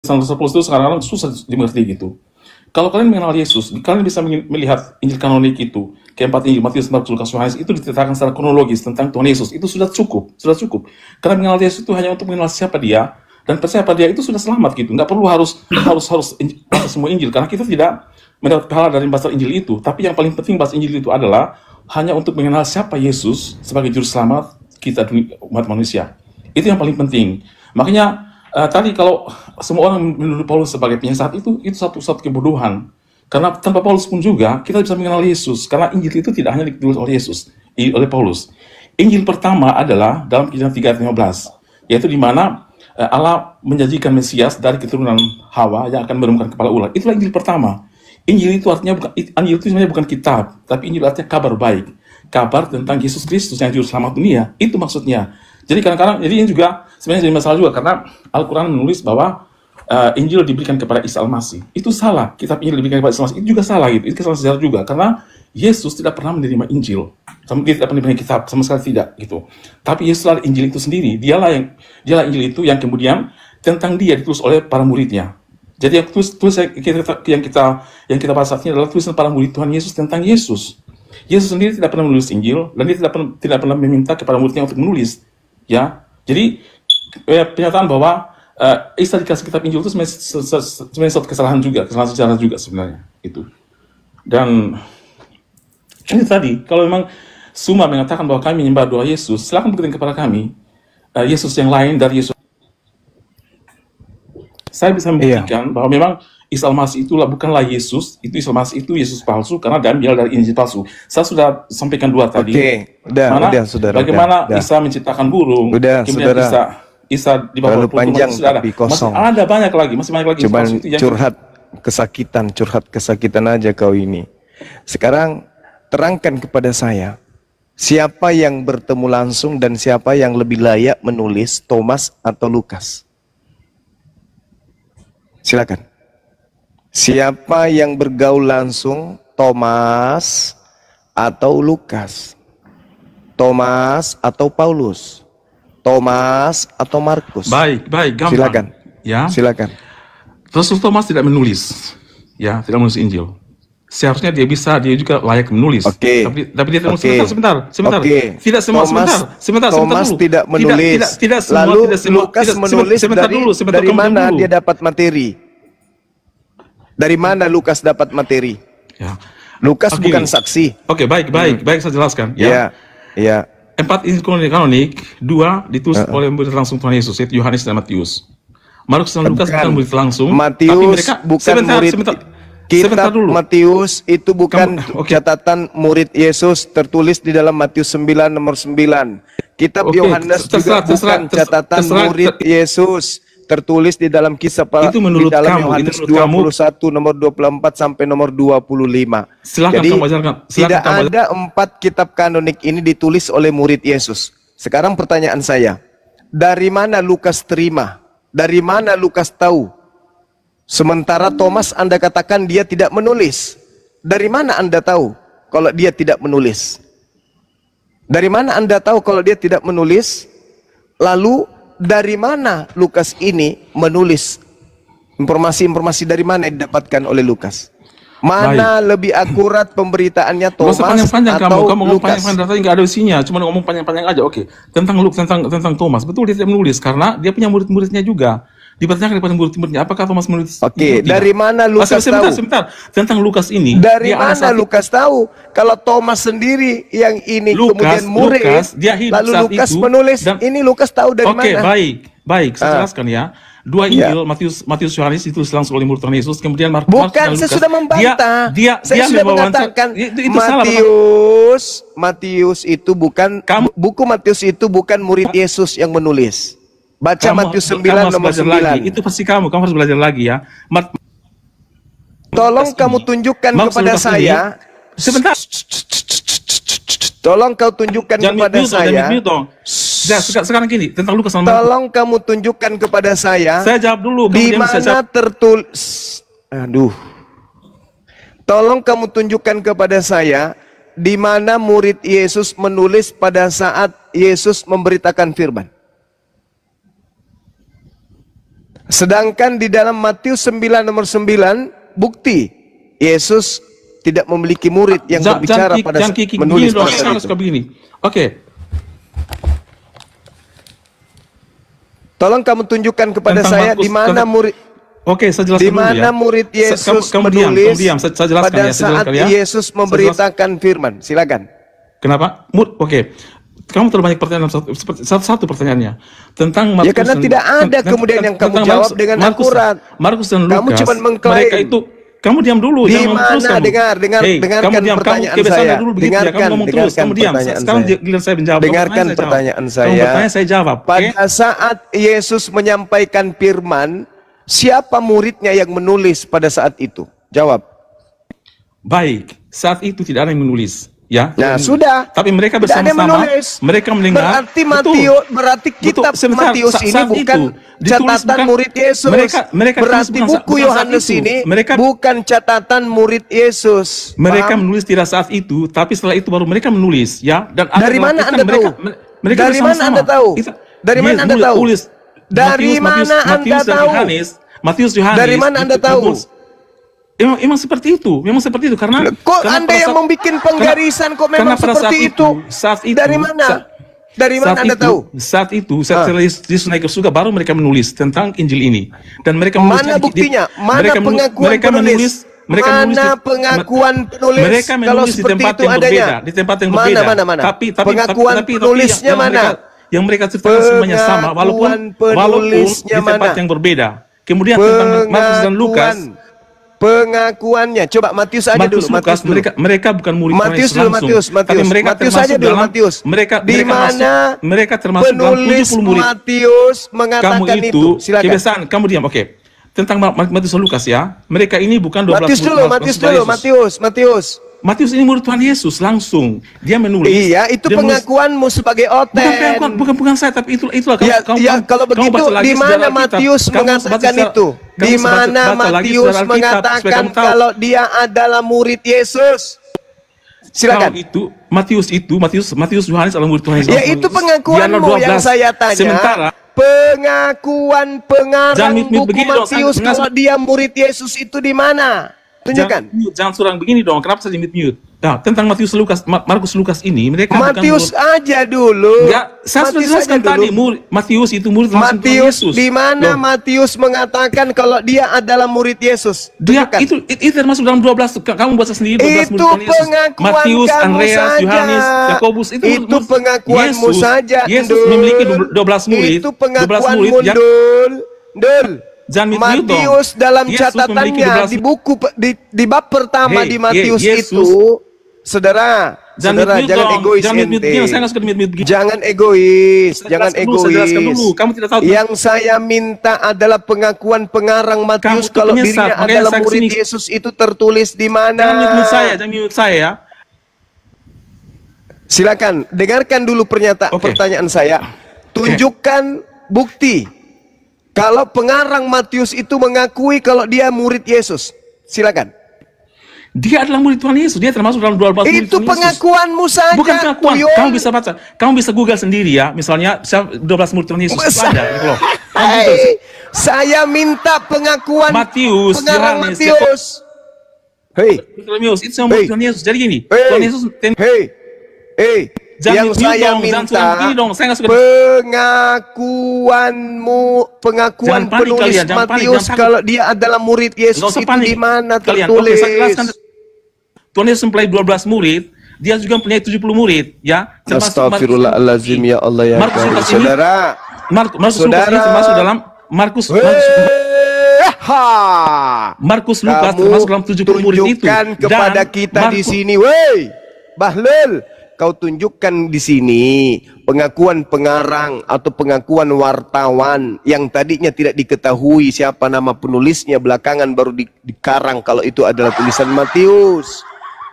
Rasul Paulus itu sekarang susah dimengerti gitu. Kalau kalian mengenal Yesus, kalian bisa melihat Injil kanonik itu, keempat Injil, Matius, Markus, Lukas, Yohanes, itu diceritakan secara kronologis tentang Tuhan Yesus. Itu sudah cukup, sudah cukup. Karena mengenal Yesus itu hanya untuk mengenal siapa Dia dan percaya pada Dia, itu sudah selamat gitu. Nggak perlu harus baca semua Injil, karena kita tidak mendapat pahala dari baca Injil itu. Tapi yang paling penting baca Injil itu adalah hanya untuk mengenal siapa Yesus sebagai juru selamat kita umat manusia. Itu yang paling penting. Makanya tadi kalau semua orang menuduh Paulus sebagai penyesat, itu satu kebodohan. Karena tanpa Paulus pun juga kita bisa mengenal Yesus. Karena Injil itu tidak hanya ditulis oleh Yesus, oleh Paulus. Injil pertama adalah dalam Kejadian 3:15, yaitu di mana Allah menjanjikan Mesias dari keturunan Hawa yang akan menurunkan kepala ular. Itulah Injil pertama. Injil itu artinya Injil itu sebenarnya bukan kitab, tapi Injil artinya kabar baik, kabar tentang Yesus Kristus yang juru selamat dunia. Itu maksudnya. Jadi kadang-kadang, jadi ini juga sebenarnya jadi masalah juga, karena Al-Quran menulis bahwa Injil diberikan kepada Isa Al-Masih. Itu salah. Kitab Injil diberikan kepada Isa Al-Masih, itu juga salah gitu. Itu kesalahan sejarah juga, karena Yesus tidak pernah menerima Injil. Dia tidak pernah menerima kitab, sama sekali tidak gitu. Tapi Yesus adalah Injil itu sendiri. Dialah Injil itu yang kemudian tentang Dia ditulis oleh para muridnya. Jadi yang kita bahas saat ini adalah tulisan para murid Tuhan Yesus tentang Yesus. Yesus sendiri tidak pernah menulis Injil, dan Dia tidak pernah meminta kepada muridnya untuk menulis. Ya, jadi pernyataan bahwa Isa dikasih kitab Injil itu sebenarnya suatu kesalahan sejarah juga sebenarnya itu. Dan ini tadi, kalau memang Suma mengatakan bahwa kami menyembah dua Yesus, silakan buktikan kepada kami Yesus yang lain dari Yesus. Saya bisa membuktikan bahwa memang Isa Al-Masih itulah bukanlah Yesus, itu Isa Al-Masih itu Yesus palsu karena diambil dari Injil palsu. Saya sudah sampaikan dua tadi. Udah, saudara. Bagaimana Isa menciptakan burung, kemudian Isa di bawah panjang tapi kosong. Masih ada banyak lagi, Cuman curhat kesakitan aja kau ini. Sekarang terangkan kepada saya, siapa yang bertemu langsung dan siapa yang lebih layak menulis, Thomas atau Lukas? Silakan. Siapa yang bergaul langsung, Thomas atau Lukas? Thomas atau Paulus? Thomas atau Markus? Baik, gampang. Silakan. Ya. Silakan. Rasul Thomas tidak menulis, ya, tidak menulis Injil. Seharusnya dia juga layak menulis. Oke. Tapi dia tidak menulis. Sebentar. Oke. Tidak semua. Sebentar. Thomas tidak menulis. Tidak semua. Lalu tidak semua, Lukas menulis dari mana dia dapat materi? Dari mana Lukas dapat materi? Ya. Lukas bukan saksi. Oke, baik saya jelaskan. Ya. 4 Injil kanonik, 2 ditulis oleh murid langsung Tuhan Yesus, yaitu Yohanes dan Matius. Markus dan Lukas bukan murid langsung. Matius bukan murid. Kitab Matius itu bukan catatan murid Yesus tertulis di dalam Matius 9 nomor 9. Kitab Yohanes juga bukan catatan murid Yesus tertulis di dalam kisah itu menurut di dalam kamu, Yohanes 21 nomor 24 sampai nomor 25. Silakan. Jadi tidak ada 4 kitab kanonik ini ditulis oleh murid Yesus. Sekarang pertanyaan saya, dari mana Lukas terima? Dari mana Lukas tahu? Sementara Thomas Anda katakan dia tidak menulis. Dari mana Anda tahu kalau dia tidak menulis? Dari mana Anda tahu kalau dia tidak menulis? Lalu dari mana Lukas ini menulis? Informasi-informasi dari mana yang didapatkan oleh Lukas? Mana lebih akurat pemberitaannya, Thomas atau kamu Lukas? Panjang data nggak ada isinya, cuma ngomong panjang-panjang aja. Oke. Tentang Thomas, betul dia tidak menulis karena dia punya murid-muridnya juga. Dipertanyakan kepada murid-muridnya, apakah Thomas menulis? Oke, dari mana Lukas tahu? Sebentar. Tentang Lukas ini. Dari mana Lukas tahu? Kalau Thomas sendiri yang ini kemudian murid, lalu Lukas menulis, ini Lukas tahu dari mana? Oke, baik. Saya jelaskan ya. 2 Injil, Matius, Yohanes itu langsung oleh murid Tuhan Yesus, kemudian Markus dan Lukas. Saya sudah membantah. Saya sudah mengatakan Matius itu bukan buku Matius itu bukan murid Yesus yang menulis. Baca Matius 9 nomor 9. Itu pasti kamu harus belajar lagi ya. Tolong kamu tunjukkan kepada saya. Sebentar. Tolong kau tunjukkan kepada saya. Sekarang gini, tentang Lukas sama Markus. Tolong kamu tunjukkan kepada saya. Saya jawab dulu. Di mana tertulis? Tolong kamu tunjukkan kepada saya di mana murid Yesus menulis pada saat Yesus memberitakan firman. Sedangkan di dalam Matius 9 nomor 9 bukti Yesus tidak memiliki murid yang berbicara pada menulis pada saat itu. Begini. Oke. Tolong kamu tunjukkan kepada saya di mana murid. Oke, saya jelaskan di mana murid Yesus menulis saya jelaskan pada saat Yesus memberitakan firman. Silakan. Kenapa? Oke. Kamu terlalu banyak pertanyaan satu pertanyaannya tentang Markus. Ya karena tidak ada kemudian yang kamu jawab dengan akurat. Markus dan Lukas. Kamu cuma mengklaim. Mereka itu, kamu diam dulu. Di mana? Dengarkan pertanyaan saya. Dengarkan pertanyaan sekarang giliran saya menjawab. Dengarkan pertanyaan saya. Saya jawab. Pada saat Yesus menyampaikan firman, siapa muridnya yang menulis pada saat itu? Jawab. Baik, saat itu tidak ada yang menulis. Ya, nah sudah. Tapi mereka bersama-sama, mereka mendengar. Berarti kitab Matius ini bukan catatan murid Yesus. Berarti buku Yohanes ini bukan catatan murid Yesus. Mereka menulis tidak saat itu, tapi setelah itu baru mereka menulis. Ya. Dan dari mana Anda tahu? Dari mana Anda tahu? Dari mana Anda tahu? Dari mana Anda tahu? Matius Yohanes. Dari mana Anda tahu? Memang seperti itu, karena Anda yang membuat penggarisan kok memang seperti itu. Saat itu dari mana? Dari mana Anda tahu? Saat itu setelah Yesus naik ke surga baru mereka menulis tentang Injil ini. Dan mereka mana buktinya? Mana pengakuan penulis? Mana pengakuan penulis? Mereka menulis di tempat yang berbeda, di tempat yang berbeda. Mana? Pengakuan penulisnya mana? Yang mereka ceritakan semuanya sama, walaupun di tempat yang berbeda. Kemudian tentang Markus dan Lukas. Pengakuannya, coba Matius aja dulu. Matius dulu. Mereka bukan murid Matius dulu, tapi mereka Matius aja dulu, Matius. Di mana mereka termasuk penulis dalam 70 murid. Matius mengatakan kamu itu. Silakan. Kebiasaan, kamu diam. Oke. Tentang Matius dan Lukas ya. Mereka ini bukan 12 Matius ini murid Tuhan Yesus langsung. Dia menulis. Iya, itu pengakuanmu sebagai oten. Bukan saya, tapi itulah kalau begitu di mana Matius mengatakan itu? Di mana Matius mengatakan kalau dia adalah murid Yesus? Silakan. Matius Yohanes adalah murid Tuhan Yesus. Ya itu pengakuanmu yang saya tanya. Sementara pengakuan pengarang buku Matius kalau dia murid Yesus itu di mana? Tunjukkan. Jangan surang begini dong. Kenapa saya mute? Nah, tentang Matius Lukas, Markus Lukas ini mereka Matius aja dulu. Enggak, saya sudah jelaskan tadi. Matius itu murid langsung Tuhan Yesus. Di mana Matius mengatakan kalau dia adalah murid Yesus? Dia itu termasuk dalam 12. Kamu baca sendiri 12 murid Tuhan Yesus. Pengakuan Matius, kamu Andreas, saja. Yohanes, Yakobus itu pengakuanmu saja. Yesus memiliki 12 murid. Itu pengakuanmu, Dul. Matius dalam catatannya di buku di bab pertama di Matius itu, saudara jangan egois ente. Jangan egois. Kamu tidak tahu. Yang saya minta adalah pengakuan pengarang Matius kalau dirinya adalah murid Yesus itu tertulis di mana. Jangan mute saya ya. Silakan dengarkan dulu pertanyaan saya. Tunjukkan bukti kalau pengarang Matius itu mengakui kalau dia murid Yesus. Silakan. Dia adalah murid Tuhan Yesus. Dia termasuk dalam 12 murid Tuhan Yesus. Itu pengakuanmu saja. Bukan pengakuan. Kamu bisa baca. Kamu bisa Google sendiri ya. Misalnya 12 murid Tuhan Yesus. Ada gitu loh. Saya minta pengakuan Matius, pengarang Matius. Itu semua murid Tuhan Yesus. Jadi gini. Tuhan Yesus. Yang saya minta pengakuan penulis Matius kalau dia adalah murid Yesus itu di mana tertulis? Tuhan Yesus mempunyai 12 murid, dia juga mempunyai 70 murid, ya. Astagfirullahaladzim ya Allah ya. Saudara, Markus termasuk dalam Markus Lukas termasuk dalam 70 murid itu. Tunjukkan kepada kita di sini, woi, Bahlul. Kau tunjukkan di sini pengakuan pengarang atau pengakuan wartawan yang tadinya tidak diketahui siapa nama penulisnya, belakangan baru dikarang kalau itu adalah tulisan Matius.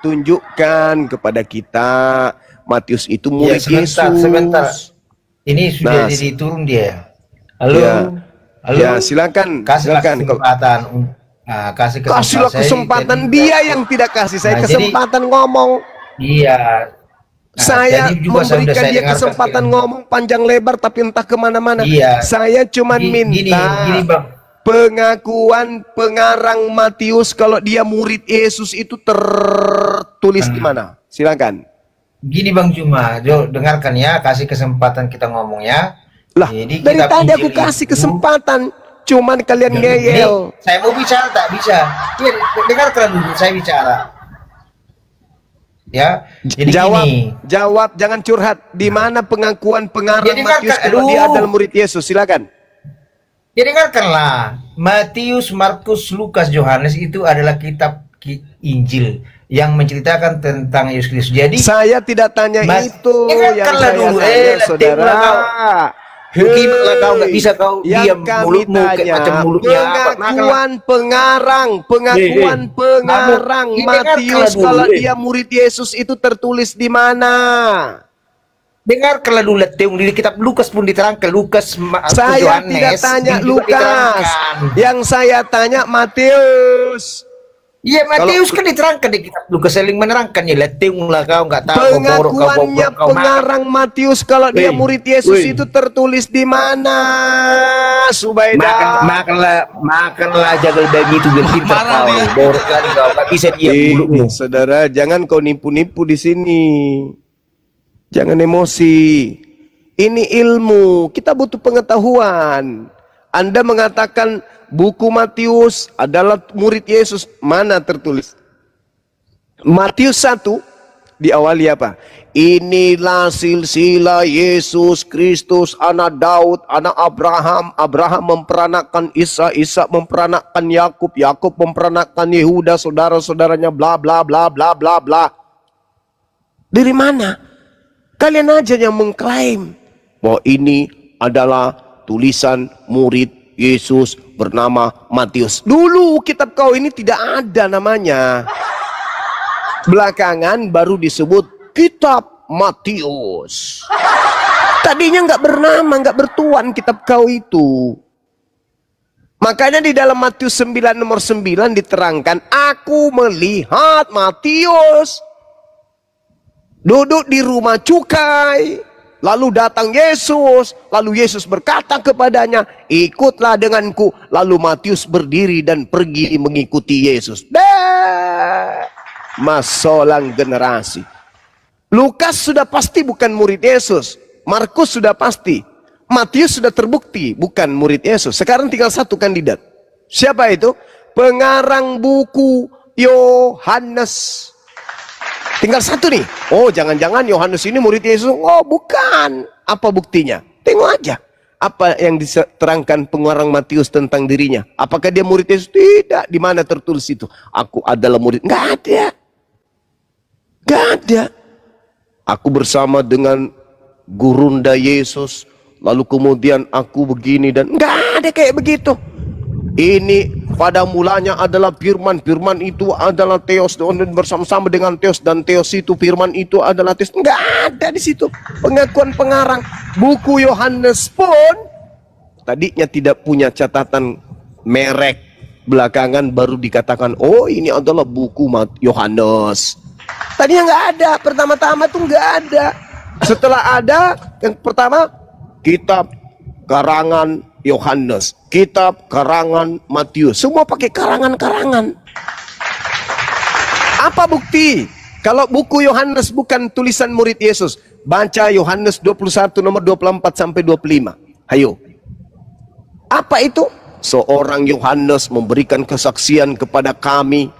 Tunjukkan kepada kita Matius itu murid Yesus. Sebentar. Ini sudah jadi turun dia. Halo. Ya, silakan. Kasihlah kesempatan. Kasihlah kesempatan. Dia yang tidak kasih saya kesempatan ngomong. Iya. Saya memberikan dia kesempatan ngomong panjang lebar tapi entah kemana-mana. Iya. Saya cuma minta. Gini Bang. pengakuan pengarang Matius kalau dia murid Yesus itu tertulis di mana? Silakan. Gini Bang Juma, Jo, dengarkan ya, kasih kesempatan kita ngomong ya. Lah, jadi dari kitab tadi Injil aku kasih itu, kesempatan, cuman kalian ngeyel. Saya mau bicara tak bisa. Ya, dengarkan dulu saya bicara. Ya, jadi Jawab, jangan curhat. Di mana pengakuan pengarang Matius kalau dia adalah murid Yesus? Silakan. Ya dengarkanlah, Matius, Markus, Lukas, Yohanes itu adalah kitab Injil yang menceritakan tentang Yesus Kristus. Jadi saya tidak tanya itu, yang saya dulu, tanya saudara. Gimana kau nggak bisa kau diam mulutmu kayak macam mulutnya pengakuan pengarang Matius kalau dia murid Yesus itu tertulis di mana? Dengarkanlah dulu, di kitab Lukas pun diterangkan. Lukas, saya tidak tanya Lukas, yang saya tanya Matius. Iya, Matius kan diterangkan di kitab Lukas, saling menerangkan ya. Letunglah kau nggak tahu. Pengakuannya pengarang Matius kalau dia murid Yesus itu tertulis di mana? Subaida. Makanlah jagal daging itu biar pintar kau. Borok kali kau nggak bisa diam mulutmu. Saudara, jangan kau nipu-nipu di sini. Jangan emosi. Ini ilmu. Kita butuh pengetahuan. Anda mengatakan buku Matius adalah murid Yesus, mana tertulis? Matius 1 diawali apa? Inilah silsilah Yesus Kristus, anak Daud, anak Abraham. Abraham memperanakkan Isa, Isa memperanakkan Yakub, Yakub memperanakkan Yehuda, saudara-saudaranya bla bla bla bla bla bla. Dari mana? Kalian aja yang mengklaim bahwa ini adalah tulisan murid Yesus bernama Matius. Dulu kitab kau ini tidak ada namanya. Belakangan baru disebut kitab Matius. Tadinya nggak bernama, nggak bertuan kitab kau itu. Makanya di dalam Matius 9 nomor 9 diterangkan, aku melihat Matius duduk di rumah cukai. Lalu datang Yesus. Lalu Yesus berkata kepadanya, ikutlah denganku. Lalu Matius berdiri dan pergi mengikuti Yesus. Masolang generasi. Lukas sudah pasti bukan murid Yesus. Markus sudah pasti. Matius sudah terbukti bukan murid Yesus. Sekarang tinggal satu kandidat. Siapa itu? Pengarang buku Yohanes. Tinggal satu nih. Oh, jangan-jangan Yohanes ini murid Yesus. Oh, bukan. Apa buktinya? Tengok aja. Apa yang diterangkan pengarang Matius tentang dirinya? Apakah dia murid Yesus? Tidak. Di mana tertulis itu? Aku adalah murid. Nggak ada. Nggak ada. Aku bersama dengan gurunda Yesus. Lalu kemudian aku begini dan nggak ada kayak begitu. Ini pada mulanya adalah firman, firman itu adalah Theos, dan bersama-sama dengan Theos, dan Theos itu firman itu adalah Theos. Nggak ada di situ pengakuan pengarang. Buku Yohanes pun tadinya tidak punya catatan merek, belakangan baru dikatakan, oh ini adalah buku Yohanes. Tadinya nggak ada, pertama-tama tuh nggak ada. Setelah ada, yang pertama kitab karangan Yohanes, kitab karangan Matius, semua pakai karangan-karangan. Apa bukti kalau buku Yohanes bukan tulisan murid Yesus? Baca Yohanes 21 nomor 24 sampai 25. Hayo. Apa itu? Seorang Yohanes memberikan kesaksian kepada kami.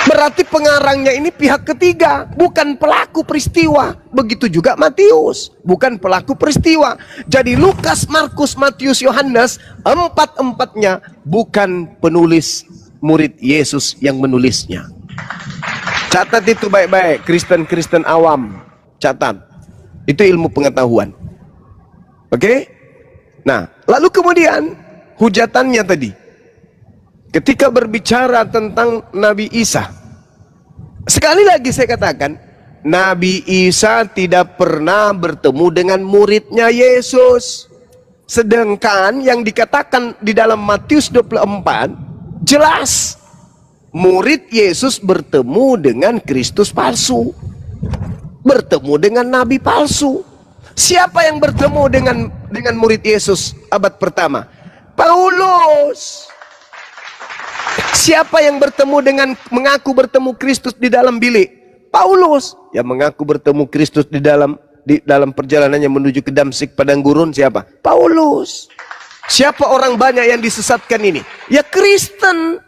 Berarti pengarangnya ini pihak ketiga, bukan pelaku peristiwa. Begitu juga Matius, bukan pelaku peristiwa. Jadi Lukas, Markus, Matius, Yohanes, empat-empatnya bukan penulis murid Yesus yang menulisnya. Catat itu baik-baik, Kristen-Kristen awam. Catat. Itu ilmu pengetahuan. Oke? Nah, lalu kemudian hujatannya tadi. Ketika berbicara tentang Nabi Isa, sekali lagi saya katakan, Nabi Isa tidak pernah bertemu dengan muridnya Yesus. Sedangkan yang dikatakan di dalam Matius 24, jelas murid Yesus bertemu dengan Kristus palsu, bertemu dengan nabi palsu. Siapa yang bertemu dengan murid Yesus abad pertama? Paulus. Siapa yang mengaku bertemu Kristus di dalam bilik? Paulus. Yang mengaku bertemu Kristus di dalam perjalanannya menuju ke Damsik padang gurun siapa? Paulus. Siapa orang banyak yang disesatkan ini? Ya Kristen.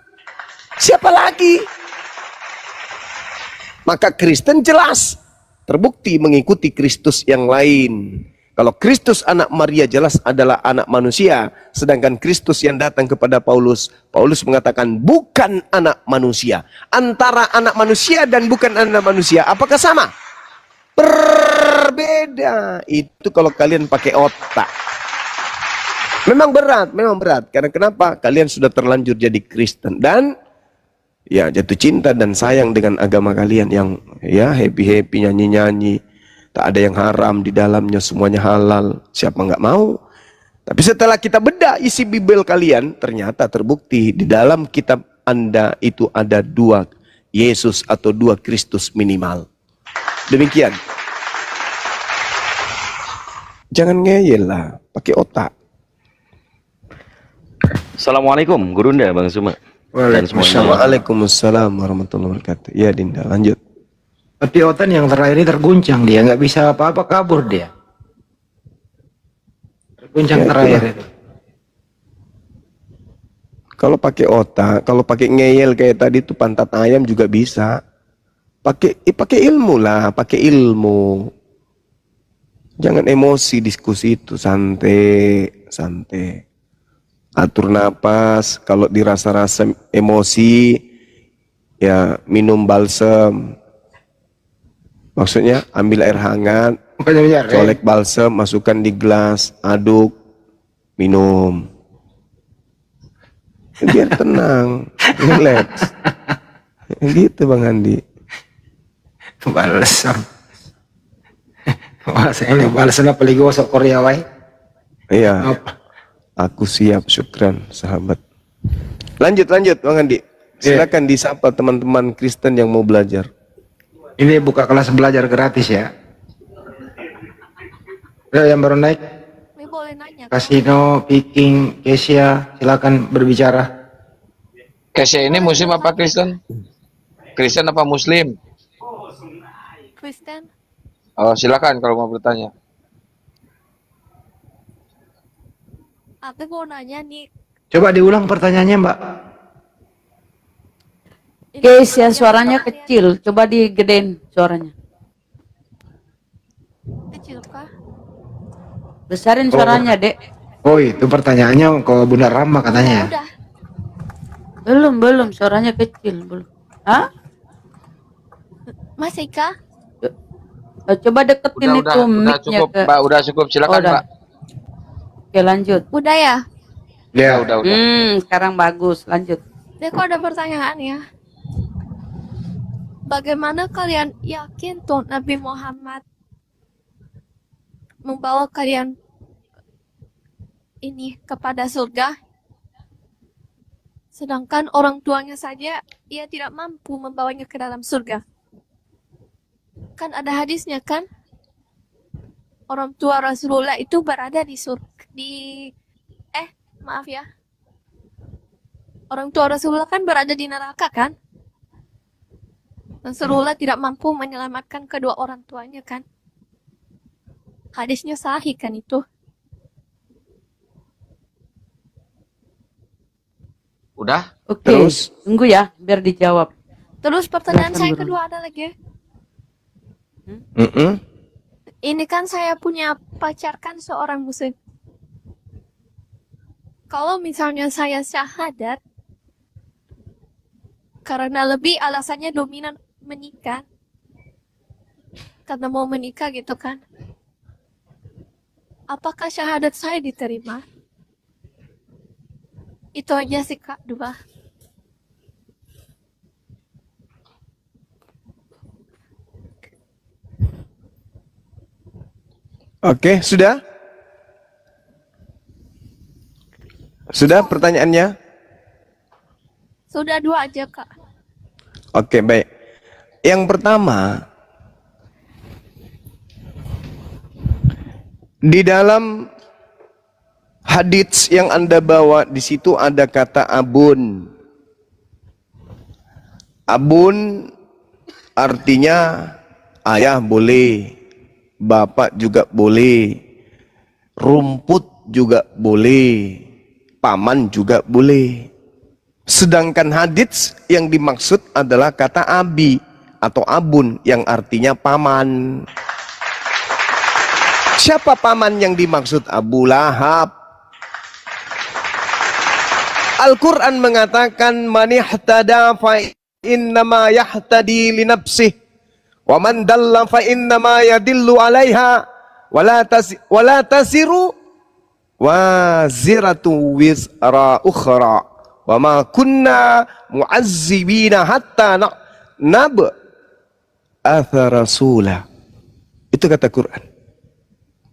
Siapa lagi? Maka Kristen jelas terbukti mengikuti Kristus yang lain. Kalau Kristus anak Maria jelas adalah anak manusia, sedangkan Kristus yang datang kepada Paulus, Paulus mengatakan bukan anak manusia. Antara anak manusia dan bukan anak manusia, apakah sama? Berbeda. Itu kalau kalian pakai otak. Memang berat. Karena kenapa? Kalian sudah terlanjur jadi Kristen dan ya jatuh cinta dan sayang dengan agama kalian yang ya happy nyanyi. Tak ada yang haram di dalamnya, semuanya halal. Siapa nggak mau? Tapi setelah kita bedah isi Bible kalian, ternyata terbukti di dalam kitab Anda itu ada 2 Yesus atau 2 Kristus minimal. Demikian. Jangan ngeyel lah, pakai otak. Assalamualaikum, Gurunda, Bang Suma. Waalaikumsalam warahmatullahi wabarakatuh. Ya Dinda, lanjut. Tapi Otan yang terakhir ini terguncang, dia nggak bisa apa-apa, kabur dia. Terguncang Ya, terakhir itulah. itu. Kalau pakai otak, kalau pakai ngeyel kayak tadi itu pantat ayam juga bisa. Pakai ilmu lah, pakai ilmu. Jangan emosi diskusi itu, santai. Atur napas, kalau dirasa-rasa emosi, ya minum balsem. Maksudnya ambil air hangat, colek balsem, masukkan di gelas, aduk, minum. Biar tenang, relax. Gitu Bang Andi. Balsam. Wah, saya balsam apa lagi gosok Korea wae. Iya. Aku siap, syukran sahabat. Lanjut Bang Andi. Silakan disapa teman-teman Kristen yang mau belajar. Ini buka kelas belajar gratis ya. Yang baru naik, Boleh nanya. Kasino, Viking, Kesia, silakan berbicara. Kesia ini muslim apa Kristen? Kristen apa muslim? Kristen. Oh, silakan kalau mau bertanya. Aku mau nanya nih. Coba diulang pertanyaannya, Mbak. Guys, ya suaranya kecil. Coba digedein suaranya. Kecil kah? Besarin suaranya, Dek. Oh, itu pertanyaannya ke Bunda Rama katanya. Udah. Belum. Suaranya kecil. Belum. Hah? Masih kah? Coba deketin itu Udah mic-nya cukup, ke... Mbak, udah cukup. Silakan, udah. Mbak. Oke, lanjut. Udah ya? Ya, Udah. Sekarang bagus. Lanjut. Deko ada pertanyaan ya. Bagaimana kalian yakin tuh Nabi Muhammad membawa kalian ini kepada surga? Sedangkan orang tuanya saja ia tidak mampu membawanya ke dalam surga. Kan ada hadisnya kan? Orang tua Rasulullah itu berada di surga. Maaf ya. Orang tua Rasulullah kan berada di neraka kan? Rasulullah tidak mampu menyelamatkan kedua orang tuanya kan? Hadisnya sahih kan itu? Udah? Oke. Terus? Tunggu ya, biar dijawab. Terus pertanyaan Silakan, saya Bro. kedua ada lagi. Mm-mm. Ini kan saya punya pacar kan seorang muslim. Kalau misalnya saya syahadat, karena lebih alasannya dominan menikah, karena mau menikah gitu kan. Apakah syahadat saya diterima? Itu aja sih Kak, 2. Oke, sudah? Sudah pertanyaannya? Sudah 2 aja Kak. Oke, baik. Yang pertama, di dalam Hadits yang Anda bawa di situ ada kata abun. Abun artinya ayah boleh, bapak juga boleh, rumput juga boleh, paman juga boleh. Sedangkan hadits yang dimaksud adalah kata abi atau abun yang artinya paman. Siapa paman yang dimaksud? Abu Lahab. Al-Quran mengatakan man ihtada fa innama yahtadi li nafsih wa man dalla fa innama yadillu 'alaiha wa la tasiru waziratu wizra ukhra wa ma kunna mu'azzibina hatta nab'atha rasula. Itu kata Quran.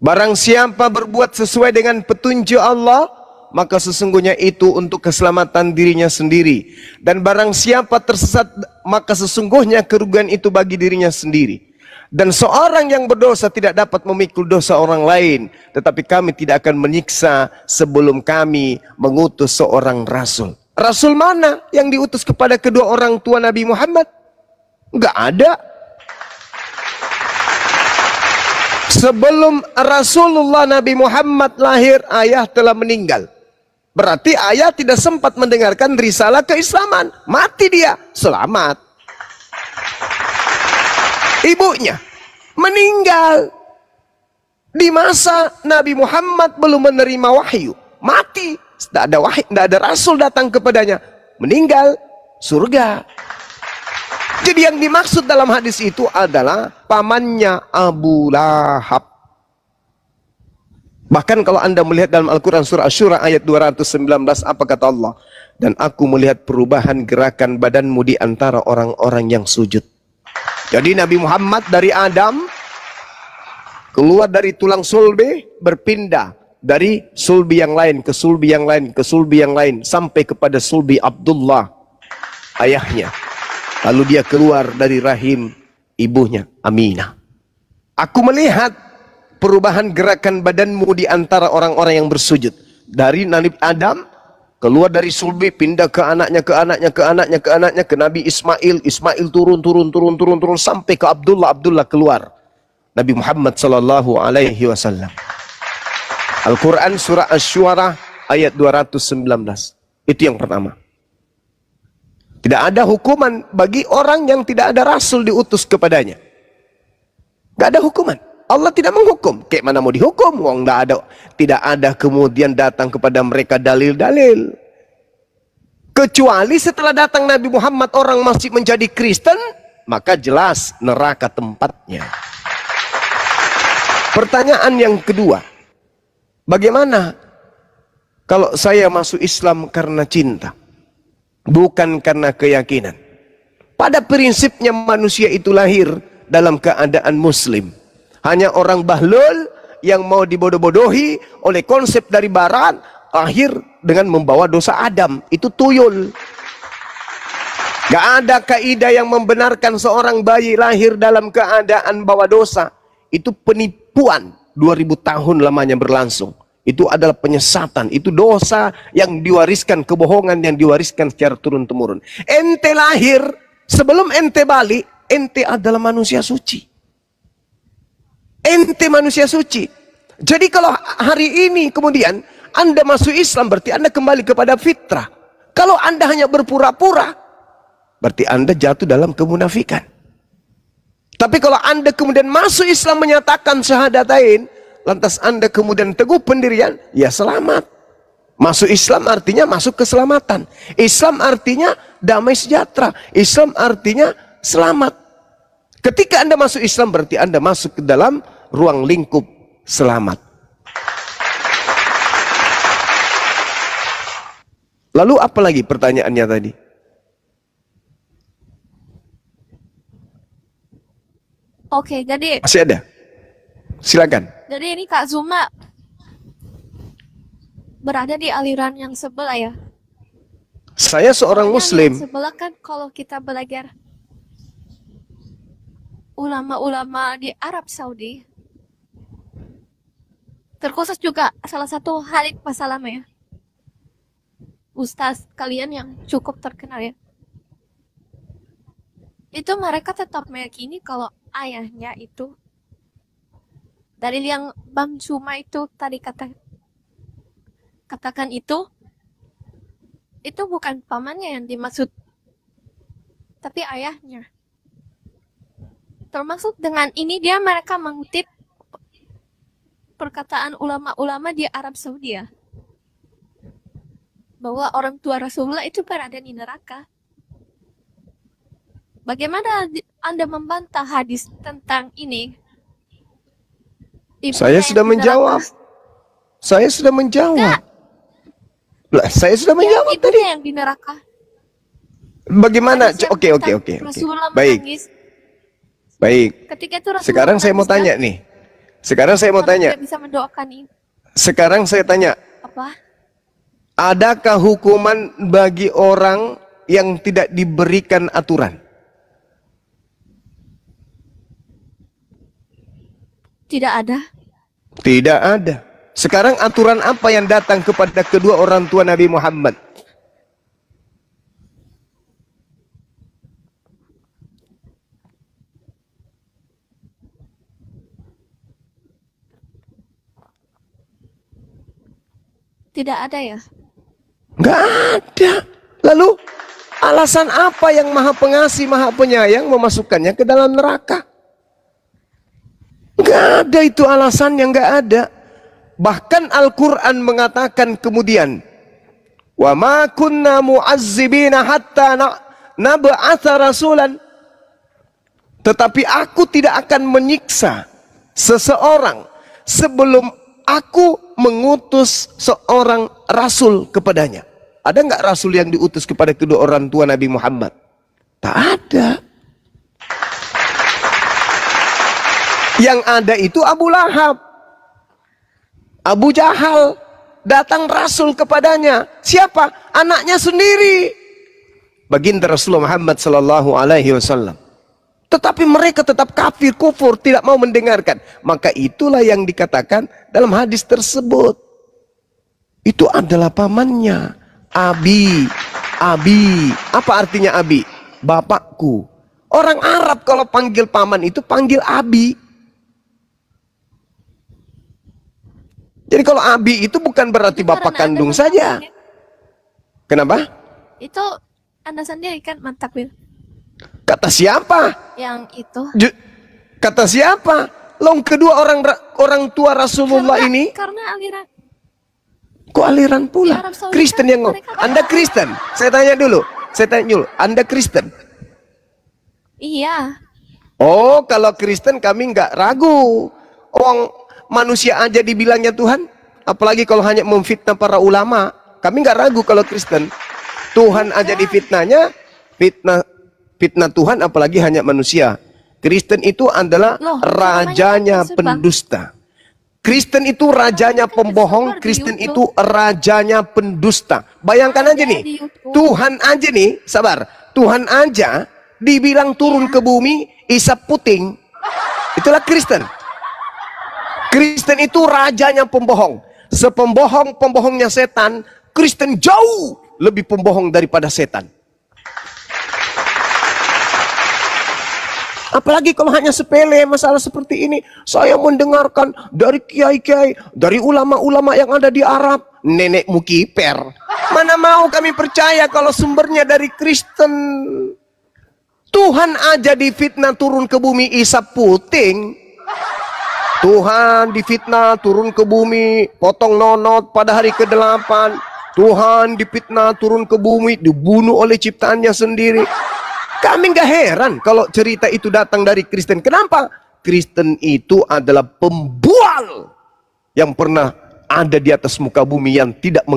Barang siapa berbuat sesuai dengan petunjuk Allah, maka sesungguhnya itu untuk keselamatan dirinya sendiri. Dan barang siapa tersesat, maka sesungguhnya kerugian itu bagi dirinya sendiri. Dan seorang yang berdosa tidak dapat memikul dosa orang lain. Tetapi kami tidak akan menyiksa sebelum kami mengutus seorang rasul. Rasul mana yang diutus kepada kedua orang tua Nabi Muhammad? Enggak ada. Sebelum Rasulullah Nabi Muhammad lahir, ayah telah meninggal. Berarti ayah tidak sempat mendengarkan risalah keislaman. Mati dia, selamat. Ibunya meninggal di masa Nabi Muhammad belum menerima wahyu. Mati, tidak ada wahyu, tidak ada rasul datang kepadanya. Meninggal, surga. Jadi yang dimaksud dalam hadis itu adalah pamannya Abu Lahab. Bahkan kalau Anda melihat dalam Al-Quran surah Asy-Syura ayat 219, apa kata Allah? Dan aku melihat perubahan gerakan badanmu di antara orang-orang yang sujud. Jadi Nabi Muhammad dari Adam keluar dari tulang sulbi, berpindah dari sulbi yang lain ke sulbi yang lain ke sulbi yang lain sampai kepada sulbi Abdullah, ayahnya. Lalu dia keluar dari rahim ibunya Aminah. Aku melihat perubahan gerakan badanmu di antara orang-orang yang bersujud. Dari Nabi Adam keluar dari sulbi, pindah ke anaknya, ke anaknya, ke anaknya, ke anaknya, ke Nabi Ismail. Ismail turun sampai ke Abdullah. Abdullah keluar. Nabi Muhammad sallallahu alaihi wasallam. Al-Quran surah Asy-Syu'ara ayat 219. Itu yang pertama. Tidak ada hukuman bagi orang yang tidak ada rasul diutus kepadanya. Tidak ada hukuman. Allah tidak menghukum. Kayak mana mau dihukum? Wong tidak ada kemudian datang kepada mereka dalil-dalil. Kecuali setelah datang Nabi Muhammad orang masih menjadi Kristen, maka jelas neraka tempatnya. Pertanyaan yang kedua, bagaimana kalau saya masuk Islam karena cinta, bukan karena keyakinan? Pada prinsipnya manusia itu lahir dalam keadaan muslim. Hanya orang bahlul yang mau dibodoh-bodohi oleh konsep dari barat, lahir dengan membawa dosa Adam. Itu tuyul. Gak ada kaidah yang membenarkan seorang bayi lahir dalam keadaan bawa dosa. Itu penipuan. 2000 tahun lamanya berlangsung. Itu adalah penyesatan. Itu dosa yang diwariskan, kebohongan yang diwariskan secara turun-temurun. Ente lahir, sebelum ente balik, ente adalah manusia suci. Ente manusia suci. Jadi kalau hari ini kemudian Anda masuk Islam, berarti Anda kembali kepada fitrah. Kalau Anda hanya berpura-pura, berarti Anda jatuh dalam kemunafikan. Tapi kalau Anda kemudian masuk Islam menyatakan syahadatain, lantas Anda kemudian teguh pendirian, ya selamat. Masuk Islam artinya masuk keselamatan. Islam artinya damai sejahtera. Islam artinya selamat. Ketika Anda masuk Islam, berarti Anda masuk ke dalam ruang lingkup selamat. Lalu apa lagi pertanyaannya tadi? Oke, jadi Masih ada? Silakan. jadi ini Kak Zuma berada di aliran yang sebelah ya. Saya seorang Soalnya muslim. Yang sebelah kan kalau kita belajar ulama-ulama di Arab Saudi, Terkhusus juga salah satu Khalid Basalamah ya. Ustaz kalian yang cukup terkenal ya. Itu mereka tetap meyakini kalau ayahnya itu dalil yang Bang Cuma itu tadi katakan itu bukan pamannya yang dimaksud, tapi ayahnya. Termasuk dengan ini mereka mengutip perkataan ulama-ulama di Arab Saudi ya, bahwa orang tua Rasulullah itu berada di neraka. Bagaimana Anda membantah hadis tentang ini? Saya sudah menjawab. Saya sudah menjawab. Lah, saya sudah menjawab tadi. Yang di neraka. Bagaimana? Oke. Baik. Baik. Ketika itu sekarang saya mau tanya nih. Sekarang saya mau tanya. Bisa mendoakan ini. Sekarang saya tanya. Apa? Adakah hukuman bagi orang yang tidak diberikan aturan? Tidak ada. Tidak ada. Sekarang aturan apa yang datang kepada kedua orang tua Nabi Muhammad? Tidak ada ya? Nggak ada. Lalu alasan apa yang Maha Pengasih, Maha Penyayang memasukkannya ke dalam neraka? Nggak ada itu alasan yang nggak ada. Bahkan Al-Quran mengatakan kemudian, wa ma kunna mu'azzibina hatta nab'atha rasulan. Tetapi aku tidak akan menyiksa seseorang sebelum aku mengutus seorang rasul kepadanya. Ada nggak rasul yang diutus kepada kedua orang tua Nabi Muhammad? Tak ada. Yang ada itu Abu Lahab, Abu Jahal, datang rasul kepadanya. Siapa? Anaknya sendiri, baginda Rasulullah Muhammad sallallahu alaihi wasallam. Tetapi mereka tetap kafir, kufur, tidak mau mendengarkan. Maka itulah yang dikatakan dalam hadis tersebut. Itu adalah pamannya. Abi. Apa artinya abi? Bapakku. Orang Arab kalau panggil paman itu panggil abi. Jadi kalau abi itu bukan berarti bapak kandung saja. Kenapa? Itu Anda sendiri kan mentakwil. Kata siapa? Yang itu. Kata siapa? Long kedua orang tua Rasulullah ini. Karena aliran. Kok aliran pula? Kristen yang ngomong. Anda Kristen? Saya tanya dulu. Anda Kristen? Iya. Oh, kalau Kristen kami nggak ragu. Manusia aja dibilangnya Tuhan, apalagi kalau hanya memfitnah para ulama. Kami nggak ragu kalau Kristen. Tuhan aja difitnahnya, fitnah Tuhan, apalagi hanya manusia. Kristen itu adalah rajanya pendusta. Kristen itu rajanya pembohong. Kristen itu rajanya pendusta. Bayangkan aja nih, Tuhan aja nih, sabar. Tuhan aja dibilang turun ke bumi, isap puting. Itulah Kristen. Kristen itu rajanya pembohong. Sepembohong-pembohongnya setan, Kristen jauh lebih pembohong daripada setan. Apalagi kalau hanya sepele masalah seperti ini. Saya mendengarkan dari kiai-kiai, dari ulama-ulama yang ada di Arab. Nenekmu kiper. Mana mau kami percaya kalau sumbernya dari Kristen. Tuhan aja difitnah turun ke bumi isap puting. Tuhan difitnah turun ke bumi, potong nonot pada hari ke-8. Tuhan difitnah turun ke bumi, dibunuh oleh ciptaannya sendiri. Kami nggak heran kalau cerita itu datang dari Kristen. Kenapa? Kristen itu adalah pembual yang pernah ada di atas muka bumi, yang tidak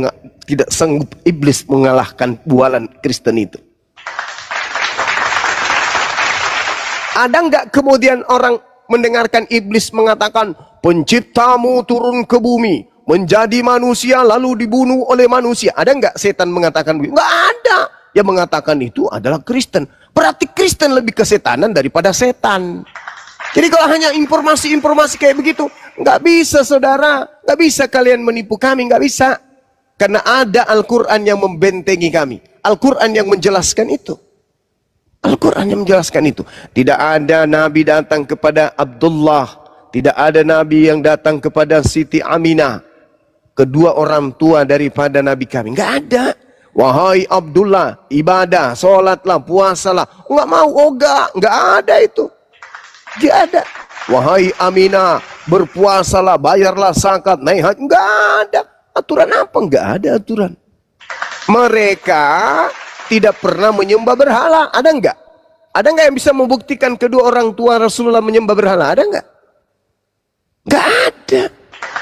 sanggup iblis mengalahkan bualan Kristen itu. Ada nggak kemudian orang mendengarkan iblis mengatakan penciptamu turun ke bumi menjadi manusia lalu dibunuh oleh manusia? Ada nggak setan mengatakan begitu? Nggak ada. Yang mengatakan itu adalah Kristen. Berarti Kristen lebih kesetanan daripada setan. Jadi kalau hanya informasi-informasi kayak begitu, Nggak bisa saudara, nggak bisa kalian menipu kami, nggak bisa. Karena ada Al-Quran yang membentengi kami. Al-Quran yang menjelaskan itu. Al-Quran yang menjelaskan itu. Tidak ada Nabi datang kepada Abdullah. Tidak ada Nabi yang datang kepada Siti Aminah. Kedua orang tua daripada Nabi kami. Nggak ada. Wahai Abdullah, ibadah, sholatlah, puasalah. Nggak mau, nggak ada itu. Nggak ada. Wahai Aminah, berpuasalah, bayarlah zakat, naik haji. Nggak ada. Aturan apa? Nggak ada aturan. Mereka tidak pernah menyembah berhala. Ada nggak? Ada nggak yang bisa membuktikan kedua orang tua Rasulullah menyembah berhala? Ada nggak? Nggak ada.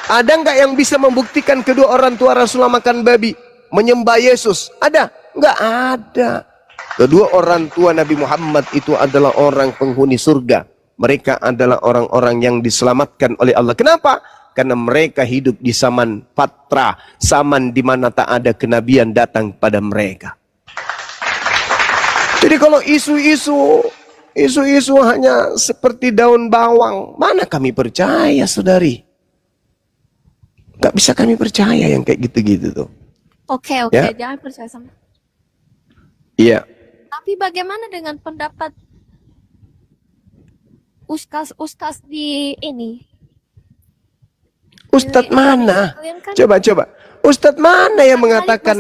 Ada nggak yang bisa membuktikan kedua orang tua Rasulullah makan babi, menyembah Yesus? Ada? Nggak ada. Kedua orang tua Nabi Muhammad itu adalah orang penghuni surga. Mereka adalah orang-orang yang diselamatkan oleh Allah. Kenapa? Karena mereka hidup di zaman patra, zaman di mana tak ada kenabian datang pada mereka. Jadi kalau isu-isu hanya seperti daun bawang, mana kami percaya, saudari? Gak bisa kami percaya yang kayak gitu-gitu tuh. Oke, Ya. jangan percaya sama. Iya. Tapi bagaimana dengan pendapat ustaz di ini? Ustadz mana? Kalian kan Coba. Ustadz mana yang mengatakan?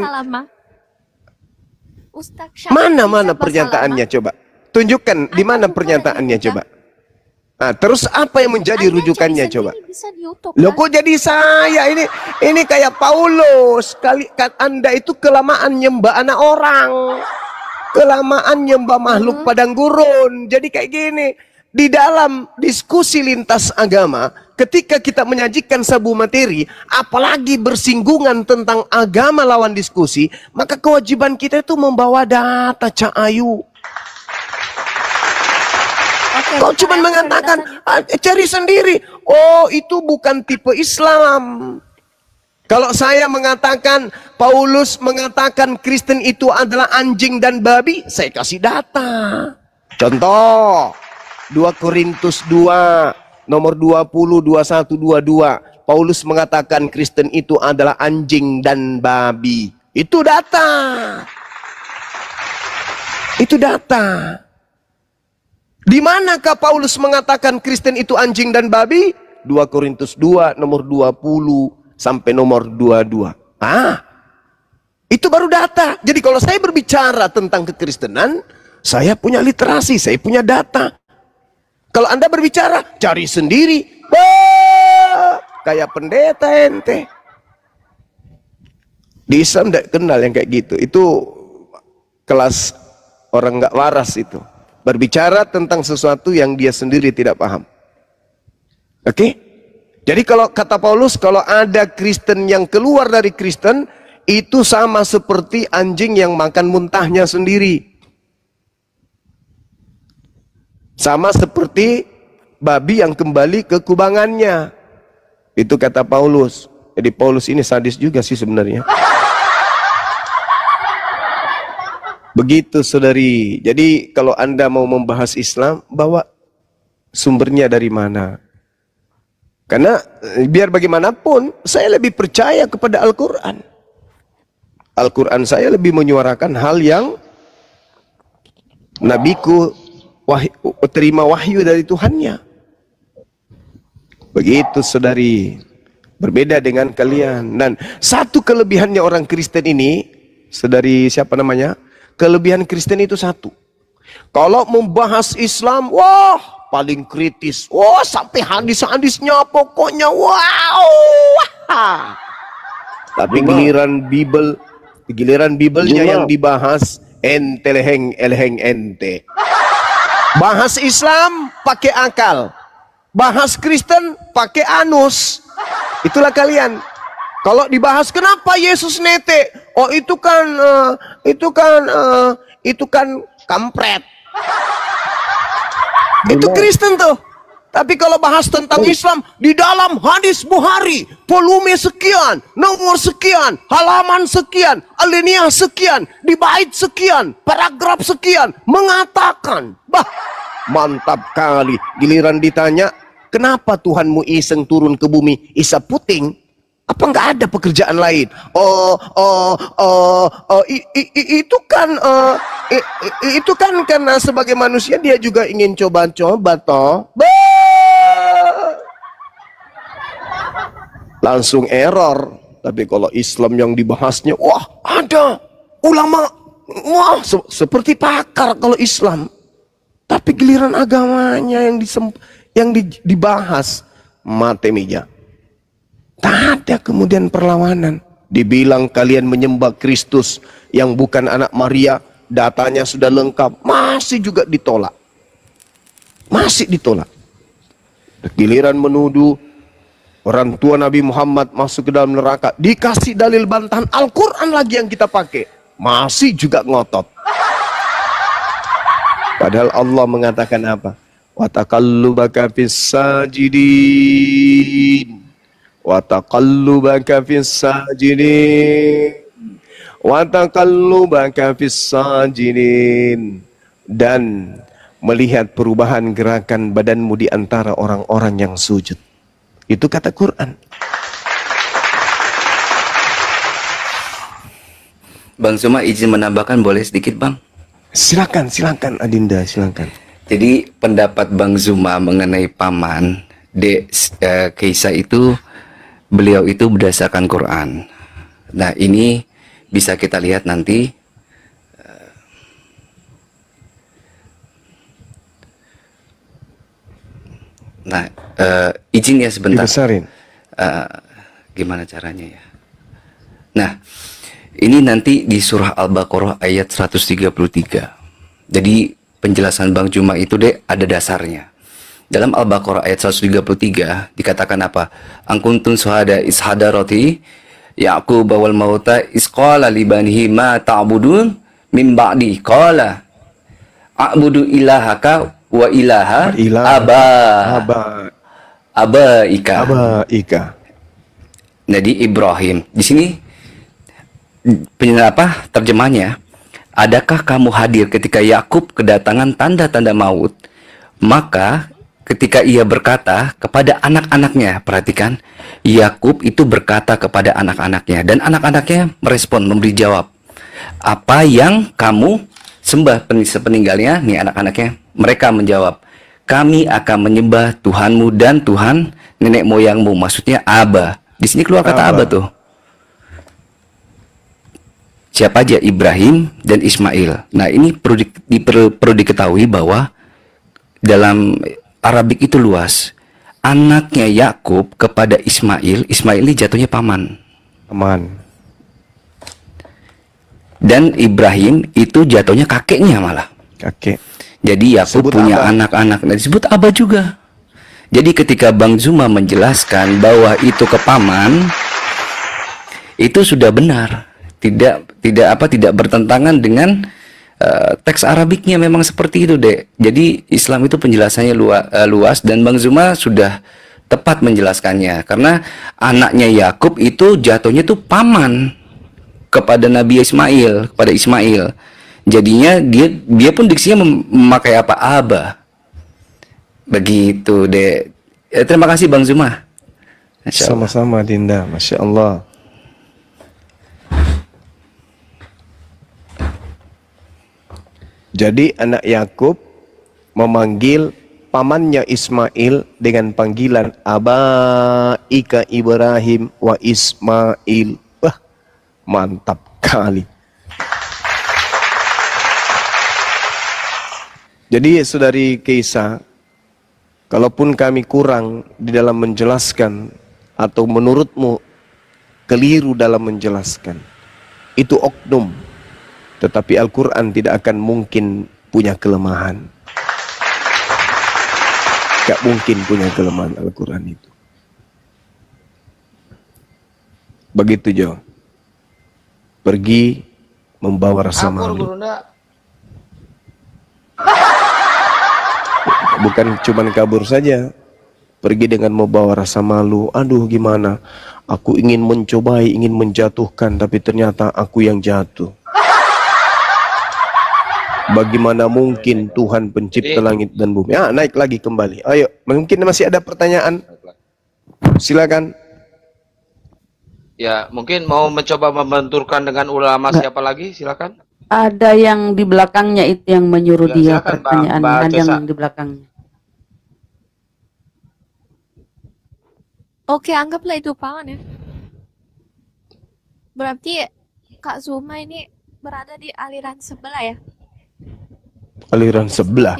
Mana pernyataannya coba? Tunjukkan di mana pernyataannya coba. Nah, terus apa yang menjadi rujukannya coba? Loh kok jadi saya ini kayak Paulus. Anda itu kelamaan nyembah anak orang. Kelamaan nyembah makhluk padang gurun. Jadi kayak gini. Di dalam diskusi lintas agama, ketika kita menyajikan sebuah materi, apalagi bersinggungan tentang agama lawan diskusi, maka kewajiban kita itu membawa data, Cak Ayu. Kau cuma mengatakan, cari sendiri. Oh, itu bukan tipe Islam. Kalau saya mengatakan, Paulus mengatakan Kristen itu adalah anjing dan babi, saya kasih data. Contoh. 2 Korintus 2 nomor 20, 21, 22. Paulus mengatakan Kristen itu adalah anjing dan babi. Itu data. Itu data. Di manakah Paulus mengatakan Kristen itu anjing dan babi? 2 Korintus 2 nomor 20 sampai nomor 22. Itu baru data. Jadi kalau saya berbicara tentang kekristenan, saya punya literasi, saya punya data. Kalau Anda berbicara, cari sendiri. Kayak pendeta ente. Di Islam tidak kenal yang kayak gitu. Itu kelas orang nggak waras itu. Berbicara tentang sesuatu yang dia sendiri tidak paham. Oke? Jadi kalau kata Paulus, kalau ada Kristen yang keluar dari Kristen, itu sama seperti anjing yang makan muntahnya sendiri. Sama seperti babi yang kembali ke kubangannya. Itu kata Paulus. Jadi Paulus ini sadis juga sih sebenarnya. Begitu saudari. Jadi kalau Anda mau membahas Islam, bawa sumbernya dari mana. Karena biar bagaimanapun, saya lebih percaya kepada Al-Quran. Al-Quran saya lebih menyuarakan hal yang nabiku terima wahyu dari Tuhannya. Begitu saudari. Berbeda dengan kalian. Dan satu kelebihannya orang Kristen ini, saudari siapa namanya? Kelebihan Kristen itu satu. Kalau membahas Islam, wah paling kritis. Wah sampai hadis-hadisnya pokoknya wow. Tapi giliran Bibelnya yang dibahas ente leheng ente. Bahas Islam pakai akal, bahas Kristen pakai anus. Itulah kalian. Kalau dibahas kenapa Yesus nete, oh itu kan kampret. Itu Kristen tuh. Tapi kalau bahas tentang Islam, di dalam hadis Bukhari, volume sekian, nomor sekian, halaman sekian, alinea sekian, di bait sekian, paragraf sekian, mengatakan, bah, mantap kali. Giliran ditanya, kenapa Tuhanmu iseng turun ke bumi isap puting? Apa nggak ada pekerjaan lain? Itu kan karena sebagai manusia dia juga ingin coba-coba toh. Langsung error. Tapi kalau Islam yang dibahasnya, wah ada ulama, wah seperti pakar kalau Islam. Tapi giliran agamanya yang dibahas mate meja. Tak ada kemudian perlawanan. Dibilang kalian menyembah Kristus yang bukan anak Maria, datanya sudah lengkap, masih juga ditolak. Masih ditolak. Giliran menuduh orang tua Nabi Muhammad masuk ke dalam neraka, dikasih dalil bantahan Al-Quran lagi yang kita pakai, masih juga ngotot. Padahal Allah mengatakan apa? Wa taqallubaka fis sajidin, wa taqallubaka fis sajidin, wa taqallubaka fis sajidin, dan melihat perubahan gerakan badanmu di antara orang-orang yang sujud. Itu kata Quran. Bang Suma izin menambahkan boleh sedikit Bang? Silakan Adinda, silakan. Jadi pendapat Bang Zuma mengenai paman Keisa itu, beliau itu berdasarkan Quran. Nah ini bisa kita lihat nanti. Nah izin ya sebentar. Dibesarin. Gimana caranya ya? Nah ini nanti di surah Al-Baqarah ayat 133. Jadi penjelasan Bang Juma itu ada dasarnya. Dalam Al-Baqarah ayat 133 dikatakan apa? Angkuntun suhada ishadarati Ya'qub wal mauta isqala libanihi ma ta'budun min ba'di qala a'budu ilahaka wa ilaha abaika. Jadi Ibrahim di sini terjemahnya, adakah kamu hadir ketika Yakub kedatangan tanda-tanda maut? Maka ketika ia berkata kepada anak-anaknya, perhatikan, Yakub itu berkata kepada anak-anaknya, dan anak-anaknya merespon, memberi jawab, apa yang kamu sembah sepeninggalnya? Nih anak-anaknya, mereka menjawab, kami akan menyembah Tuhanmu dan Tuhan nenek moyangmu. Maksudnya Aba. Di sini keluar kata Aba tuh. Siapa aja? Ibrahim dan Ismail. Nah ini perlu diketahui bahwa dalam Arabik itu luas. Anaknya Yakub kepada Ismail ini jatuhnya paman. Dan Ibrahim itu jatuhnya kakeknya malah. Kakek. Jadi Yakub punya anak-anak, nah, disebut Aba juga. Jadi ketika Bang Zuma menjelaskan bahwa itu ke paman, itu sudah benar. Tidak bertentangan dengan teks Arabiknya, memang seperti itu dek. Jadi Islam itu penjelasannya luas dan Bang Zuma sudah tepat menjelaskannya, karena anaknya Yakub itu jatuhnya tuh paman kepada Nabi Ismail, kepada Ismail. Jadinya dia pun diksinya memakai apa? Aba. Begitu dek. Terima kasih Bang Zuma. Sama-sama Dinda, Masya Allah. Jadi anak Yakub memanggil pamannya Ismail dengan panggilan Abaika Ibrahim wa Ismail. Wah, mantap kali. Jadi saudari Keisa, kalaupun kami kurang di dalam menjelaskan atau menurutmu keliru dalam menjelaskan, itu oknum. Tetapi Al-Quran tidak akan mungkin punya kelemahan. Gak mungkin punya kelemahan Al-Quran itu. Begitu Jo. Pergi membawa rasa malu. Bukan cuman kabur saja. Pergi dengan membawa rasa malu. Aduh gimana? Aku ingin mencobai, ingin menjatuhkan, tapi ternyata aku yang jatuh. Bagaimana mungkin Tuhan pencipta langit dan bumi? Ah, naik lagi kembali. Ayo, mungkin masih ada pertanyaan. Silakan. Ya, mungkin mau mencoba membenturkan dengan ulama siapa lagi? Silakan. Ada yang di belakangnya itu yang menyuruh Ya, dia silakan, pertanyaannya. Mbak Ada Cesa. yang di belakangnya. Oke, anggaplah itu paman ya. Berarti Kak Zuma ini berada di aliran sebelah ya? Aliran sebelah.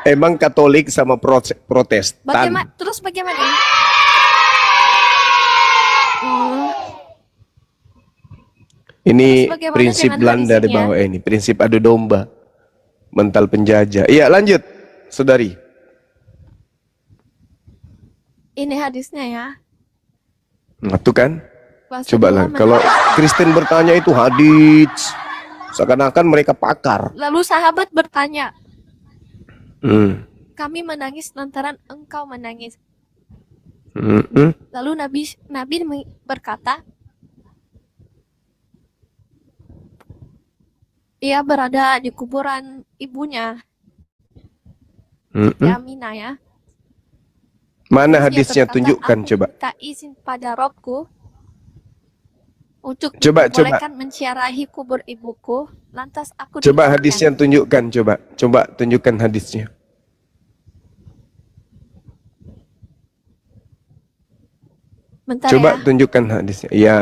Emang Katolik sama Protestan. Bagaimana? Terus bagaimana? Ini Terus bagaimana prinsip dengan Belanda di hadisnya? bawah ini, prinsip adu domba, mental penjajah. Iya, lanjut, saudari. Ini hadisnya ya. Nah, tuh kan, Bahasa cobalah. ulama. Kalau Kristen bertanya itu hadis, seakan-akan mereka pakar. Lalu sahabat bertanya, Hmm. kami menangis lantaran engkau menangis. Mm-mm. Lalu Nabi berkata, ia berada di kuburan ibunya, Mm-mm. Yaminah ya. Mana Terus dia hadisnya? berkata, Tunjukkan aku coba. minta izin pada Robku untuk Coba. diperbolehkan menziarahi kubur ibuku. Lantas aku Coba diizinkan. hadisnya tunjukkan, coba tunjukkan hadisnya. Bentar Coba ya. tunjukkan hadisnya. Iya.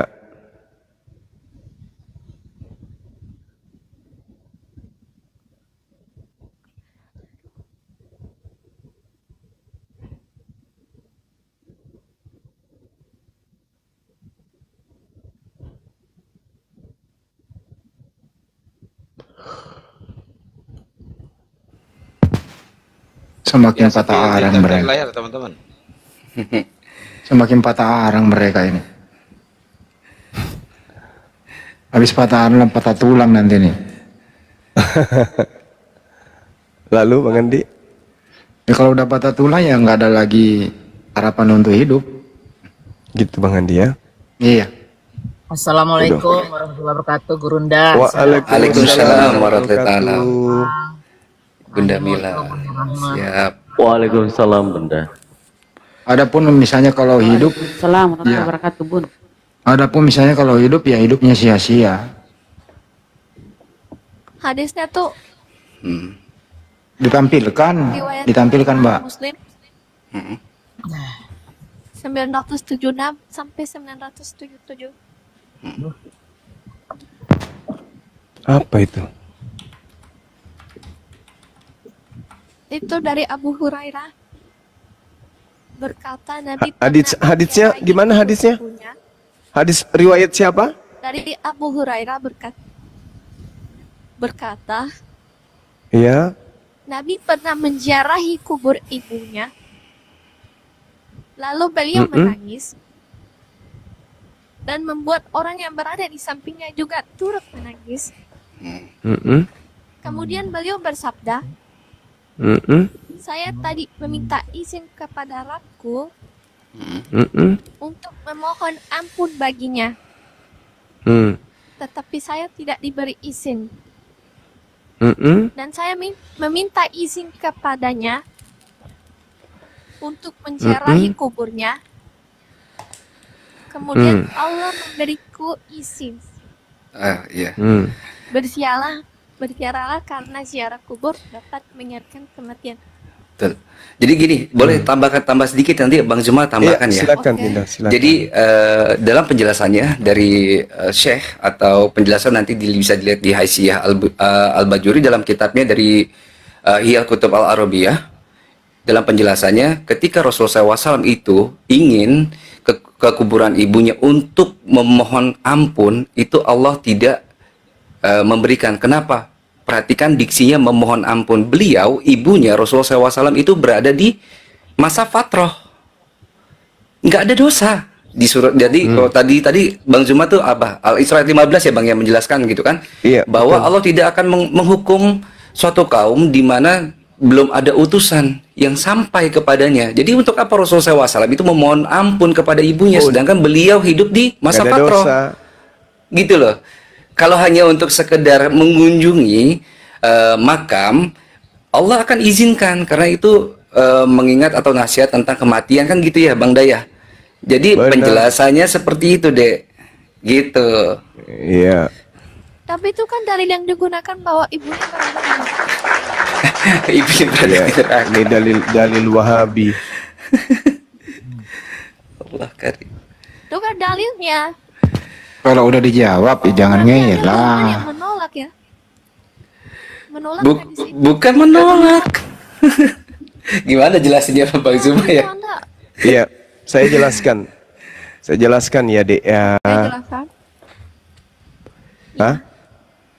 Semakin Ya, patah sambil arang dilihat dari mereka. layar, teman-teman. Semakin patah arang mereka ini. Habis patah arang, patah tulang nanti nih. Lalu Bang Andi? Ya, kalau udah patah tulang ya nggak ada lagi harapan untuk hidup. Gitu Bang Andi ya. Iya. Assalamualaikum warahmatullahi wabarakatuh, Gurunda. Waalaikumsalam warahmatullahi wabarakatuh. Bunda Mila. Siap. Waalaikumsalam Bunda. Adapun misalnya kalau hidup, Assalamualaikum warahmatullahi Ya. wabarakatuh, Bun. adapun misalnya kalau hidup ya hidupnya sia-sia. Hadisnya tuh Ditampilkan, riwayat ditampilkan Mbak. Muslim 976 sampai 977. Apa itu? Itu dari Abu Hurairah. Berkata Nabi Hadisnya gimana hadisnya? Hadis riwayat siapa? Dari Abu Hurairah berkata, Iya. Nabi pernah menziarahi kubur ibunya. Lalu beliau Mm-mm. menangis dan membuat orang yang berada di sampingnya juga turut menangis. Mm-mm. Kemudian beliau bersabda, Mm-mm. saya tadi meminta izin kepada Rabbku Mm-mm. untuk memohon ampun baginya, Mm. tetapi saya tidak diberi izin. Mm-mm. Dan saya meminta izin kepadanya untuk menziarahi kuburnya. Kemudian Allah memberiku izin. Iya. Berziarahlah karena ziarah kubur dapat mengingatkan kematian. Betul. Jadi gini, boleh tambah sedikit nanti Bang Zuma tambahkan ya. Silakan, Oke. Dinda, silakan. Jadi dalam penjelasannya dari Syekh atau penjelasan nanti bisa dilihat di Haisiyah Al-Bajuri dalam kitabnya dari Hiyal Kutub Al-Arabiyah. Dalam penjelasannya, ketika Rasulullah SAW itu ingin ke kuburan ibunya untuk memohon ampun, itu Allah tidak memberikan. Kenapa? Perhatikan diksinya memohon ampun. Beliau, ibunya Rasulullah SAW itu berada di masa fatroh, nggak ada dosa di surat. Jadi kalau tadi Bang Zuma tuh apa Al-Isra 15 ya Bang yang menjelaskan gitu kan, Iya, bahwa betul. Allah tidak akan menghukum suatu kaum di mana belum ada utusan yang sampai kepadanya. Jadi untuk apa Rasulullah SAW itu memohon ampun kepada ibunya, sedangkan beliau hidup di masa Nggak ada fatroh, dosa. gitu loh. Kalau hanya untuk sekedar mengunjungi makam, Allah akan izinkan karena itu mengingat atau nasihat tentang kematian kan gitu ya Bang Dayah. Jadi Benar. penjelasannya seperti itu, Dek. Gitu. Iya. Tapi itu kan dalil yang digunakan bahwa ibunya berada di neraka. Ibu berada Ya, di neraka. ini dalil Wahabi. Allah karim. Itu kan dalilnya. Kalau udah dijawab, ya jangan Berarti ngeyel ada golongan lah. yang menolak ya. Menolak Bu- hadis itu. bukan menolak. Gimana jelasinnya Bang Zuma ya? Anda Iya, saya jelaskan. Saya jelaskan ya, Dek. Ya. jelaskan. Hah?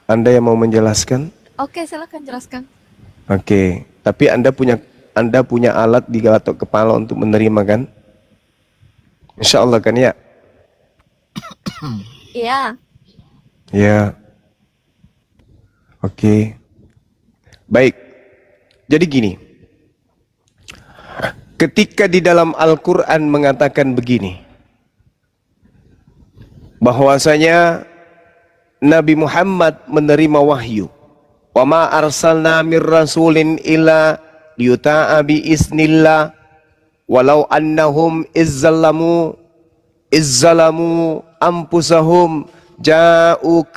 Anda yang mau menjelaskan? Oke, silakan jelaskan. Oke, tapi Anda punya alat di galatok kepala untuk menerima kan? Insya Allah kan ya? Iya. Ya. Oke. Baik. Jadi gini. Ketika di dalam Al-Quran mengatakan begini. Bahwasanya Nabi Muhammad menerima wahyu. Wa ma arsalna mir rasulin illa liyuta'a bi isnillah walau annahum izzalamu anfusahum ja'uk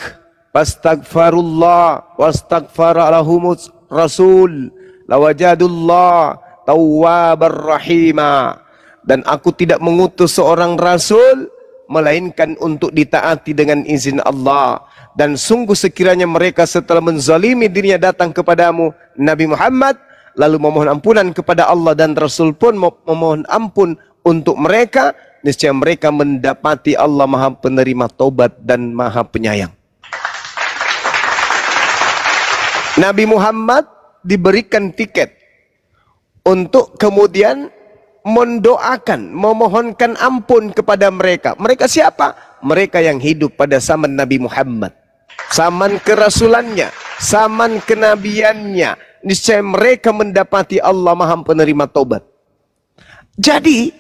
fastaghfarullah wastaghfara lahumus rasul lawajadullah tawwabar rahima. Dan aku tidak mengutus seorang rasul melainkan untuk ditaati dengan izin Allah. Dan sungguh sekiranya mereka setelah menzalimi dirinya datang kepadamu Nabi Muhammad, lalu memohon ampunan kepada Allah dan Rasul pun memohon ampun untuk mereka, niscaya mereka mendapati Allah Maha Penerima Taubat dan Maha Penyayang. Nabi Muhammad diberikan tiket untuk kemudian mendoakan, memohonkan ampun kepada mereka. Mereka siapa? Mereka yang hidup pada zaman Nabi Muhammad, zaman kerasulannya, zaman kenabiannya. Niscaya mereka mendapati Allah Maha Penerima Taubat. Jadi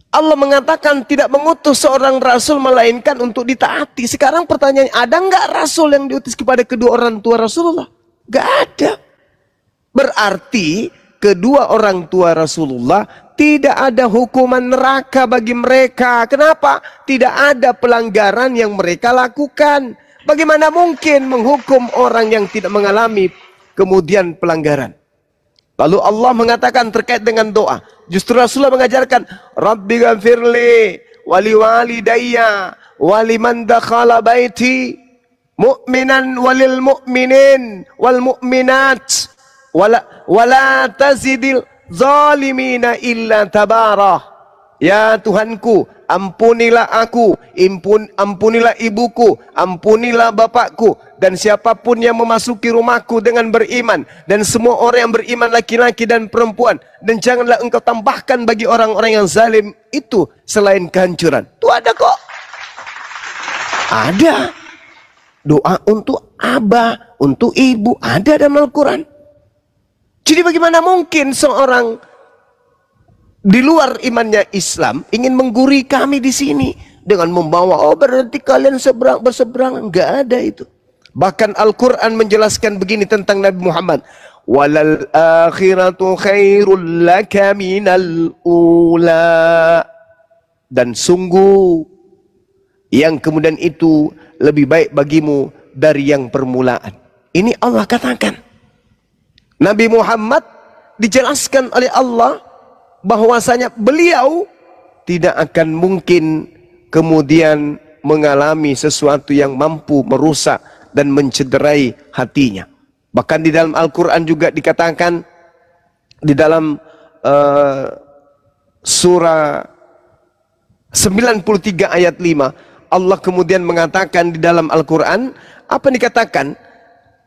Allah mengatakan tidak mengutus seorang rasul melainkan untuk ditaati. Sekarang pertanyaannya, ada nggak rasul yang diutus kepada kedua orang tua Rasulullah? Nggak ada. Berarti kedua orang tua Rasulullah tidak ada hukuman neraka bagi mereka. Kenapa? Tidak ada pelanggaran yang mereka lakukan. Bagaimana mungkin menghukum orang yang tidak mengalami kemudian pelanggaran? Lalu Allah mengatakan terkait dengan doa. Justru Rasulullah mengajarkan, Rabbi ghafirli wali walidayya waliman dakhala baiti mu'minan walil mu'minin wal mu'minat wala tazidil zalimina illa tabarah. Ya Tuhanku, ampunilah aku, ampunilah ibuku, ampunilah bapakku, dan siapapun yang memasuki rumahku dengan beriman, dan semua orang yang beriman laki-laki dan perempuan, dan janganlah engkau tambahkan bagi orang-orang yang zalim itu selain kehancuran. Itu ada kok. Ada. Doa untuk abah, untuk ibu, ada dalam Al-Quran. Jadi bagaimana mungkin seorang di luar imannya Islam ingin menggurui kami di sini dengan membawa, oh berarti kalian berseberangan? Enggak ada itu. Bahkan Al-Quran menjelaskan begini tentang Nabi Muhammad, walal akhiratu khairul laka minal ula. Dan sungguh yang kemudian itu lebih baik bagimu dari yang permulaan. Ini Allah katakan. Nabi Muhammad dijelaskan oleh Allah bahwasanya beliau tidak akan mungkin kemudian mengalami sesuatu yang mampu merusak dan mencederai hatinya. Bahkan di dalam Al-Quran juga dikatakan di dalam surah 93 ayat 5, Allah kemudian mengatakan di dalam Al-Quran, apa yang dikatakan?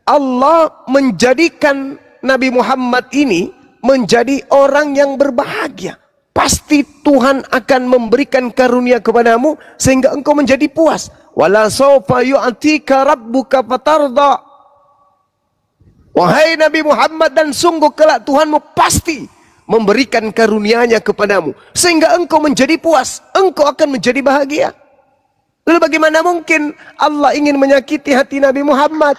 Allah menjadikan Nabi Muhammad ini menjadi orang yang berbahagia. Pasti Tuhan akan memberikan karunia kepadamu sehingga engkau menjadi puas. Wala sawfa yu'tika rabbuka fatarda. Wahai Nabi Muhammad, dan sungguh kelak Tuhanmu pasti memberikan karunia-Nya kepadamu sehingga engkau menjadi puas, engkau akan menjadi bahagia. Lalu bagaimana mungkin Allah ingin menyakiti hati Nabi Muhammad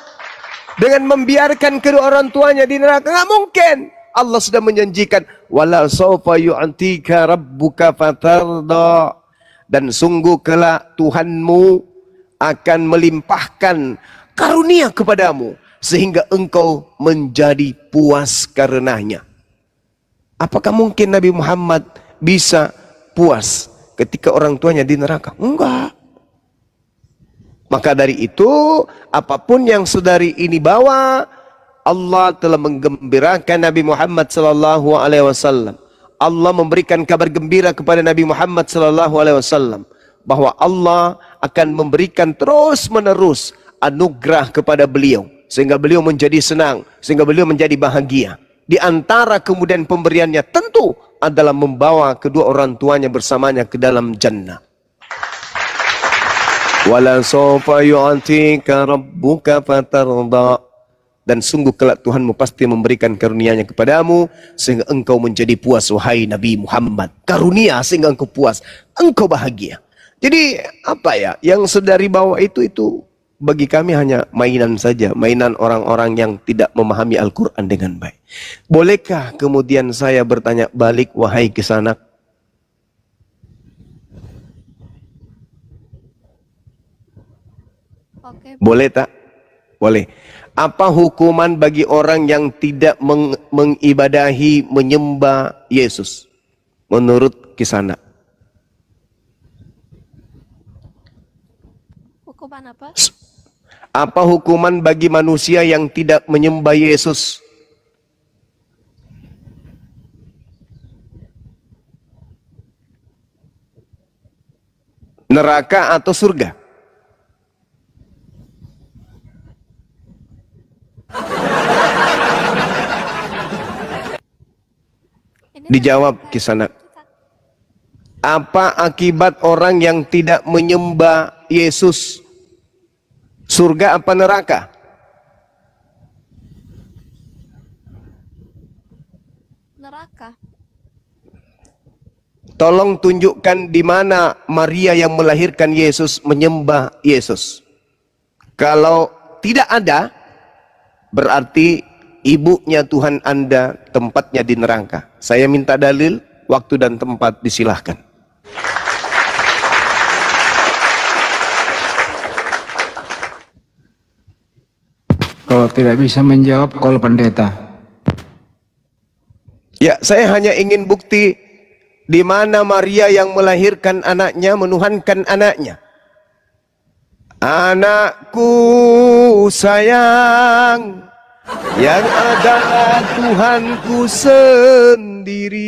dengan membiarkan kedua orang tuanya di neraka? Nggak mungkin. Allah sudah menjanjikan, wala sawfa yu'tika rabbuka fatarda, dan sungguh kelak Tuhanmu akan melimpahkan karunia kepadamu sehingga engkau menjadi puas karenanya. Apakah mungkin Nabi Muhammad bisa puas ketika orang tuanya di neraka? Enggak. Maka dari itu, apapun yang saudari ini bawa, Allah telah menggembirakan Nabi Muhammad sallallahu alaihi wasallam. Allah memberikan kabar gembira kepada Nabi Muhammad sallallahu alaihi wasallam bahwa Allah akan memberikan terus-menerus anugerah kepada beliau sehingga beliau menjadi senang, sehingga beliau menjadi bahagia. Di antara kemudian pemberiannya tentu adalah membawa kedua orang tuanya bersamanya ke dalam jannah. Wala sawfa yu'tika rabbuka fatarda, dan sungguh kelak Tuhanmu pasti memberikan karunia-Nya kepadamu sehingga engkau menjadi puas, wahai Nabi Muhammad. Karunia sehingga engkau puas, engkau bahagia. Jadi apa ya yang saudari bawa itu bagi kami hanya mainan saja, mainan orang-orang yang tidak memahami Al-Quran dengan baik. Bolehkah kemudian saya bertanya balik, wahai Kisanak? Boleh tak? Boleh. Apa hukuman bagi orang yang tidak mengibadahi, menyembah Yesus? Menurut Kisanak. Hukuman apa? Apa hukuman bagi manusia yang tidak menyembah Yesus? Neraka atau surga? Dijawab Kisanak. Apa akibat orang yang tidak menyembah Yesus? Surga apa neraka? Neraka. Tolong tunjukkan di mana Maria yang melahirkan Yesus menyembah Yesus. Kalau tidak ada, berarti ibunya Tuhan Anda tempatnya di neraka. Saya minta dalil, waktu dan tempat, disilahkan. Kalau tidak bisa menjawab, call pendeta. Ya, saya hanya ingin bukti di mana Maria yang melahirkan anaknya, menuhankan anaknya. Anakku sayang, yang adalah Tuhanku sendiri.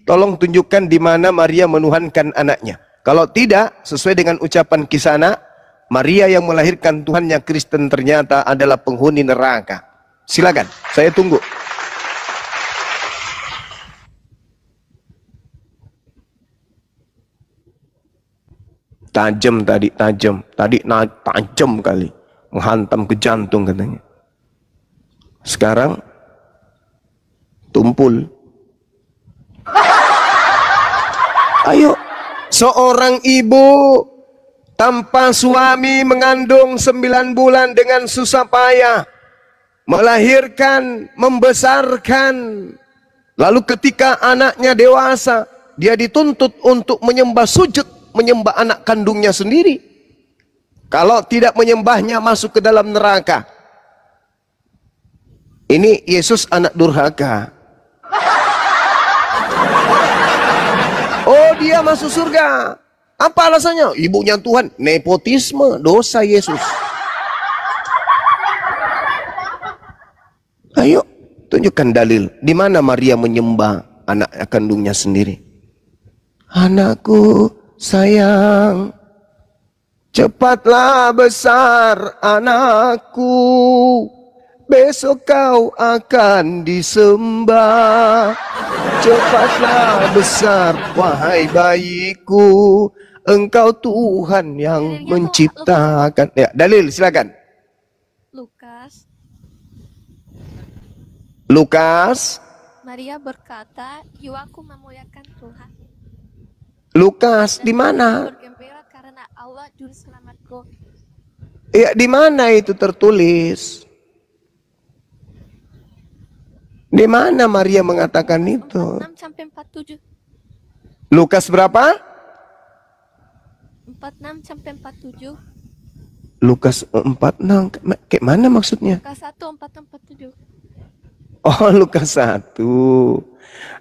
Tolong tunjukkan di mana Maria menuhankan anaknya. Kalau tidak, sesuai dengan ucapan Kisanak, Maria yang melahirkan Tuhannya Kristen ternyata adalah penghuni neraka. Silakan, saya tunggu. Tajam tadi, tajam. Tadi tajam kali. Menghantam ke jantung katanya. Sekarang tumpul. Ayo, seorang ibu tanpa suami mengandung 9 bulan dengan susah payah, melahirkan, membesarkan. Lalu ketika anaknya dewasa, dia dituntut untuk menyembah sujud, menyembah anak kandungnya sendiri. Kalau tidak menyembahnya, masuk ke dalam neraka. Ini Yesus anak durhaka. Oh, dia masuk surga. Apa alasannya? Ibunya Tuhan. Nepotisme, dosa Yesus. Ayo, tunjukkan dalil. Di mana Maria menyembah anak kandungnya sendiri? Anakku sayang, cepatlah besar anakku. Besok kau akan disembah. Cepatlah besar wahai bayiku. Engkau Tuhan yang menciptakan. Ya, dalil silakan. Lukas. Maria berkata, jiwaku memuliakan Tuhan. Lukas di mana? Bergembira karena juru selamatku. Ya, di mana itu tertulis? Di mana Maria mengatakan itu? 46 sampai 47. Lukas berapa? 46 sampai 47. Lukas 46. Kayak mana maksudnya? Lukas 1 46 47. Oh, Lukas 1.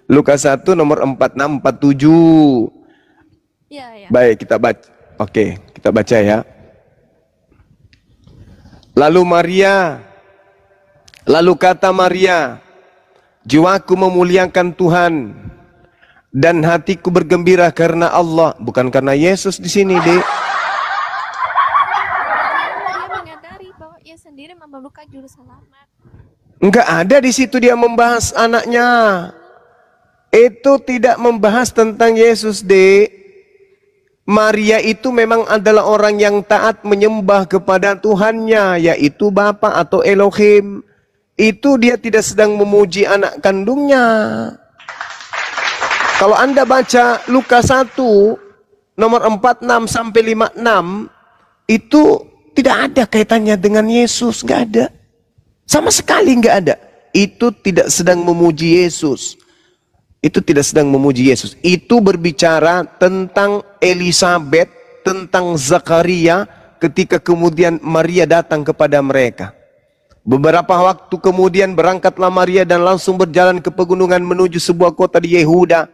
Lukas 1 nomor 46 47. Iya, ya. Baik, kita baca. Oke, kita baca ya. Lalu kata Maria, jiwaku memuliakan Tuhan dan hatiku bergembira karena Allah, bukan karena Yesus di sini, Dek. Dia menyadari bahwa ia sendiri memerlukan juru selamat. Enggak ada di situ dia membahas anaknya. Itu tidak membahas tentang Yesus, Dek. Maria itu memang adalah orang yang taat menyembah kepada Tuhannya, yaitu Bapa atau Elohim. Itu dia tidak sedang memuji anak kandungnya. Kalau Anda baca Lukas 1 nomor 46 sampai 56, itu tidak ada kaitannya dengan Yesus, nggak ada. Sama sekali nggak ada. Itu tidak sedang memuji Yesus. Itu tidak sedang memuji Yesus. Itu berbicara tentang Elisabet, tentang Zakaria ketika kemudian Maria datang kepada mereka. Beberapa waktu kemudian berangkatlah Maria dan langsung berjalan ke pegunungan menuju sebuah kota di Yehuda.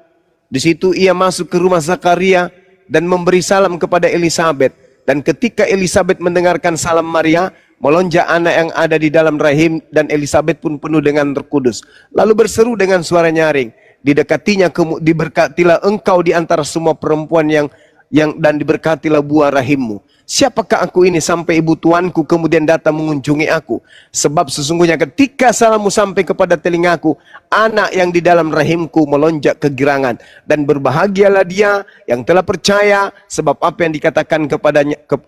Di situ ia masuk ke rumah Zakaria dan memberi salam kepada Elisabet. Dan ketika Elisabet mendengarkan salam Maria, melonjak anak yang ada di dalam rahim dan Elisabet pun penuh dengan Roh Kudus. Lalu berseru dengan suara nyaring, didekatinya, diberkatilah engkau di antara semua perempuan yang dan diberkatilah buah rahimmu. Siapakah aku ini sampai ibu tuanku kemudian datang mengunjungi aku? Sebab sesungguhnya ketika salammu sampai kepada telingaku, anak yang di dalam rahimku melonjak kegirangan. Dan berbahagialah dia yang telah percaya, sebab apa yang dikatakan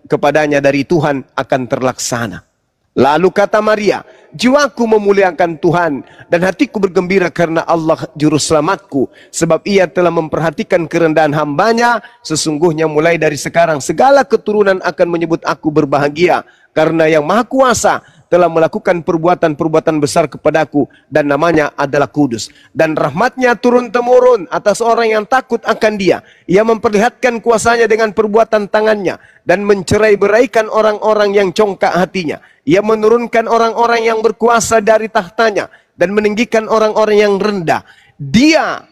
kepadanya dari Tuhan akan terlaksana. Lalu kata Maria, jiwaku memuliakan Tuhan dan hatiku bergembira karena Allah juru selamatku, sebab ia telah memperhatikan kerendahan hambanya. Sesungguhnya mulai dari sekarang segala keturunan akan menyebut aku berbahagia, karena yang Maha Kuasa telah melakukan perbuatan-perbuatan besar kepadaku dan namanya adalah kudus. Dan rahmatnya turun-temurun atas orang yang takut akan dia. Ia memperlihatkan kuasanya dengan perbuatan tangannya dan mencerai-beraikan orang-orang yang congkak hatinya. Ia menurunkan orang-orang yang berkuasa dari tahtanya dan meninggikan orang-orang yang rendah. Dia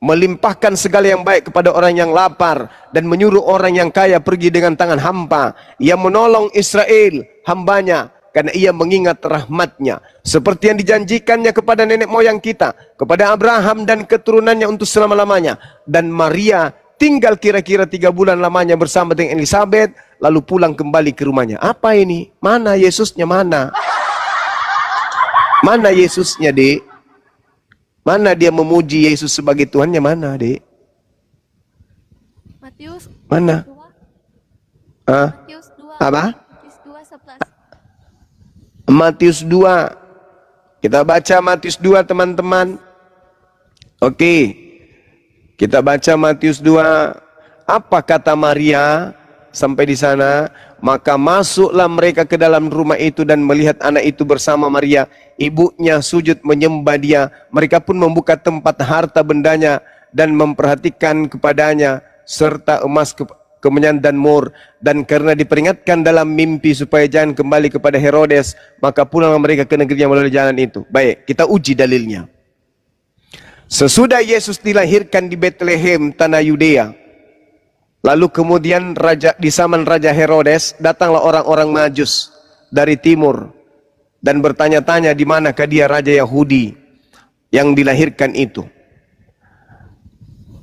melimpahkan segala yang baik kepada orang yang lapar dan menyuruh orang yang kaya pergi dengan tangan hampa. Ia menolong Israel, hambanya, karena ia mengingat rahmatnya, seperti yang dijanjikannya kepada nenek moyang kita, kepada Abraham dan keturunannya untuk selama-lamanya. Dan Maria tinggal kira-kira 3 bulan lamanya bersama dengan Elisabet, lalu pulang kembali ke rumahnya. Apa ini? Mana Yesusnya? Mana? Mana Yesusnya, Dek? Mana dia memuji Yesus sebagai Tuhannya? Mana, Dek? Matius. Mana? Matius 2. Apa? Matius 2:11. Matius 2. Kita baca Matius 2, teman-teman. Oke. Kita baca Matius 2. Apa kata Maria sampai di sana? Maka masuklah mereka ke dalam rumah itu dan melihat anak itu bersama Maria, ibunya, sujud menyembah dia. Mereka pun membuka tempat harta bendanya dan memperhatikan kepadanya serta emas, kemenyan dan mur. Dan karena diperingatkan dalam mimpi supaya jangan kembali kepada Herodes, maka pulanglah mereka ke negerinya melalui jalan itu. Baik, kita uji dalilnya. Sesudah Yesus dilahirkan di Bethlehem, tanah Yudea, lalu kemudian di zaman Raja Herodes, datanglah orang-orang Majus dari timur dan bertanya-tanya di manakah dia Raja Yahudi yang dilahirkan itu.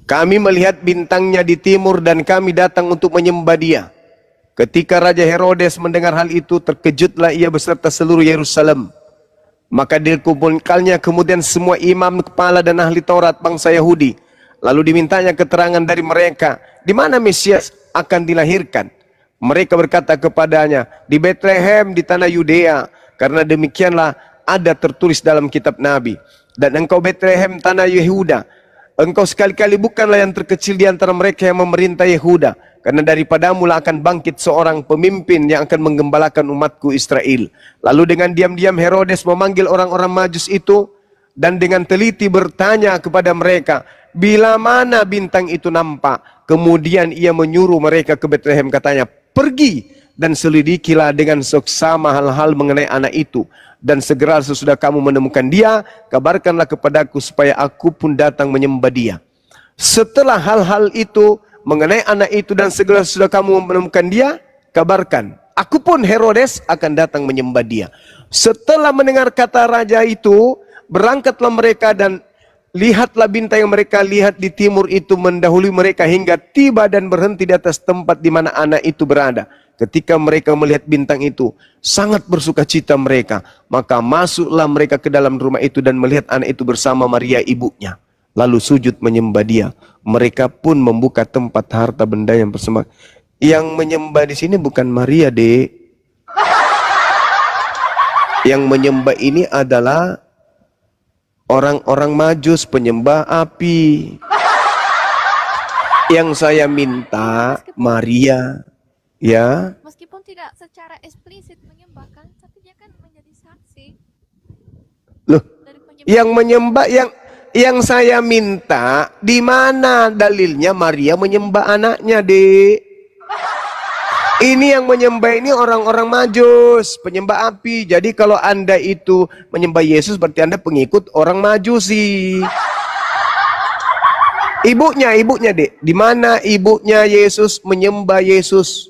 Kami melihat bintangnya di timur dan kami datang untuk menyembah dia. Ketika Raja Herodes mendengar hal itu, terkejutlah ia beserta seluruh Yerusalem. Maka dikumpulkannya kemudian semua imam, kepala dan ahli Taurat bangsa Yahudi. Lalu dimintanya keterangan dari mereka, di mana Mesias akan dilahirkan. Mereka berkata kepadanya, di Bethlehem di tanah Yudea, karena demikianlah ada tertulis dalam kitab Nabi. Dan engkau Bethlehem tanah Yehuda, engkau sekali-kali bukanlah yang terkecil di antara mereka yang memerintah Yehuda, karena daripadamu lah akan bangkit seorang pemimpin yang akan menggembalakan umatku Israel. Lalu dengan diam-diam Herodes memanggil orang-orang Majus itu dan dengan teliti bertanya kepada mereka, bila mana bintang itu nampak? Kemudian ia menyuruh mereka ke Bethlehem, katanya, pergi dan selidikilah dengan seksama hal-hal mengenai anak itu. Dan segera sesudah kamu menemukan dia, kabarkanlah kepadaku supaya aku pun datang menyembah dia. Setelah hal-hal itu mengenai anak itu dan segera sesudah kamu menemukan dia, kabarkan, aku pun Herodes akan datang menyembah dia. Setelah mendengar kata raja itu, berangkatlah mereka dan lihatlah bintang yang mereka lihat di timur itu mendahului mereka hingga tiba dan berhenti di atas tempat di mana anak itu berada. Ketika mereka melihat bintang itu, sangat bersuka cita mereka. Maka masuklah mereka ke dalam rumah itu dan melihat anak itu bersama Maria ibunya. Lalu sujud menyembah dia. Mereka pun membuka tempat harta benda yang bersembah. Yang menyembah di sini bukan Maria, Dek. Yang menyembah ini adalah orang-orang Majus, penyembah api. Yang saya minta Maria, ya. Meskipun tidak secara eksplisit menyembahkan, tapi dia kan menjadi saksi. Loh, yang menyembah yang saya minta, di mana dalilnya Maria menyembah anaknya, Dek? Ini yang menyembah ini orang-orang Majus, penyembah api. Jadi kalau Anda itu menyembah Yesus, berarti Anda pengikut orang Majusi. Ibunya, Dek. Di mana ibunya Yesus menyembah Yesus?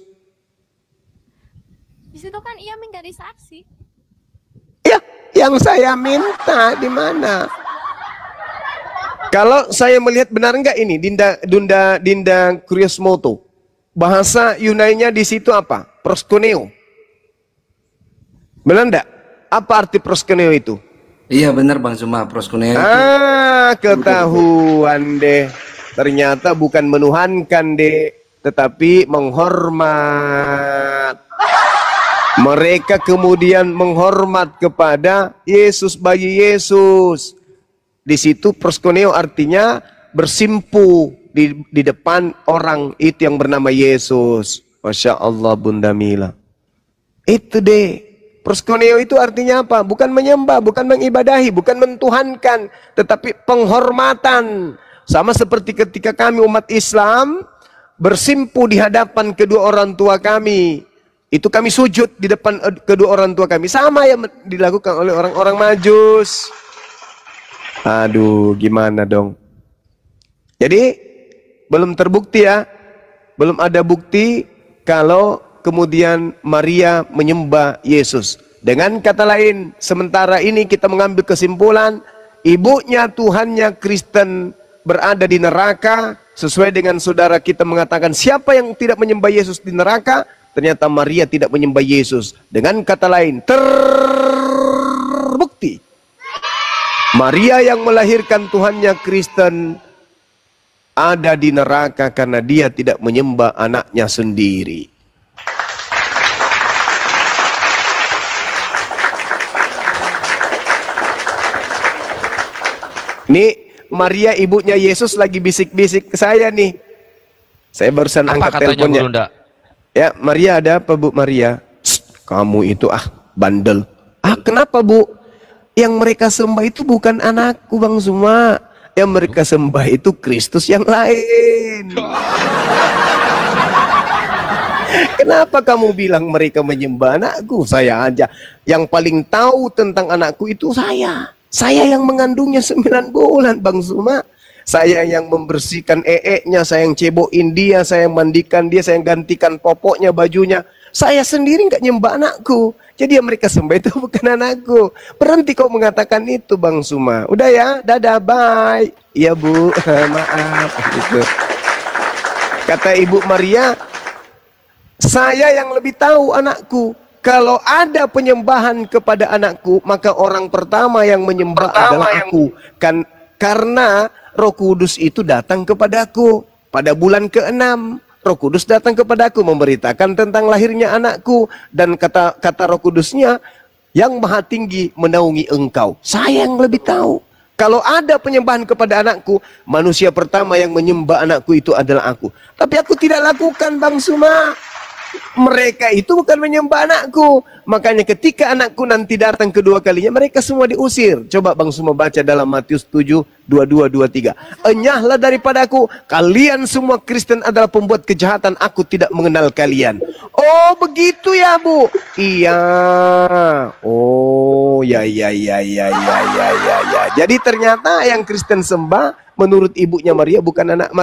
Di situ kan ia menjadi saksi. Ya, yang saya minta di mana? Kalau saya melihat benar enggak ini Dinda Kuriosmoto, bahasa Yunaninya di situ apa? Proskuneo. Benar enggak? Apa arti proskuneo itu? Iya benar Bang Zuma, proskuneo. Ketahuan deh. Ternyata bukan menuhankan deh, tetapi menghormat. Mereka kemudian menghormat kepada Yesus, bayi Yesus. Di situ proskuneo artinya bersimpu di depan orang itu yang bernama Yesus. Masya Allah Bunda Mila. Itu deh. Proskuneo itu artinya apa? Bukan menyembah, bukan mengibadahi, bukan mentuhankan, tetapi penghormatan. Sama seperti ketika kami umat Islam bersimpu di hadapan kedua orang tua kami. Itu kami sujud di depan kedua orang tua kami. Sama yang dilakukan oleh orang-orang Majus. Aduh, gimana dong? Jadi, belum terbukti ya. Belum ada bukti kalau kemudian Maria menyembah Yesus. Dengan kata lain, sementara ini kita mengambil kesimpulan, ibunya Tuhannya Kristen berada di neraka, sesuai dengan saudara kita mengatakan, siapa yang tidak menyembah Yesus di neraka? Ternyata Maria tidak menyembah Yesus. Dengan kata lain, terbukti Maria yang melahirkan Tuhannya Kristen ada di neraka karena dia tidak menyembah anaknya sendiri. Nih, Maria ibunya Yesus lagi bisik-bisik ke saya nih. Saya barusan angkat teleponnya. Ya, Maria, ada apa Bu Maria? Kamu itu bandel. Kenapa Bu? Yang mereka sembah itu bukan anakku Bang Zuma. Yang mereka sembah itu Kristus yang lain. Kenapa kamu bilang mereka menyembah anakku? Saya aja. Yang paling tahu tentang anakku itu saya. Saya yang mengandungnya 9 bulan Bang Zuma. Saya yang membersihkan nya, saya yang cebokin dia, saya yang mandikan dia, saya yang gantikan popoknya, bajunya. Saya sendiri nggak nyembah anakku. Jadi yang mereka sembah itu bukan anakku. Berhenti kau mengatakan itu Bang Zuma. Udah ya, dadah, bye. Iya Bu, maaf. Gitu. Kata Ibu Maria, saya yang lebih tahu anakku. Kalau ada penyembahan kepada anakku, maka orang pertama yang menyembah adalah aku. Karena Roh Kudus itu datang kepadaku pada bulan ke-6. Roh Kudus datang kepadaku memberitakan tentang lahirnya anakku, dan kata Roh Kudusnya, yang Maha Tinggi menaungi engkau. Saya yang lebih tahu. Kalau ada penyembahan kepada anakku, manusia pertama yang menyembah anakku itu adalah aku. Tapi aku tidak lakukan, Bang Suma. Mereka itu bukan menyembah anakku. Makanya ketika anakku nanti datang kedua kalinya, mereka semua diusir. Coba Bang Suma baca dalam Matius 7, 22, 23. Enyahlah daripada aku, kalian semua Kristen adalah pembuat kejahatan, aku tidak mengenal kalian. Oh begitu ya Bu? Iya. Oh ya. Jadi ternyata yang Kristen sembah menurut ibunya Maria bukan anak Maria.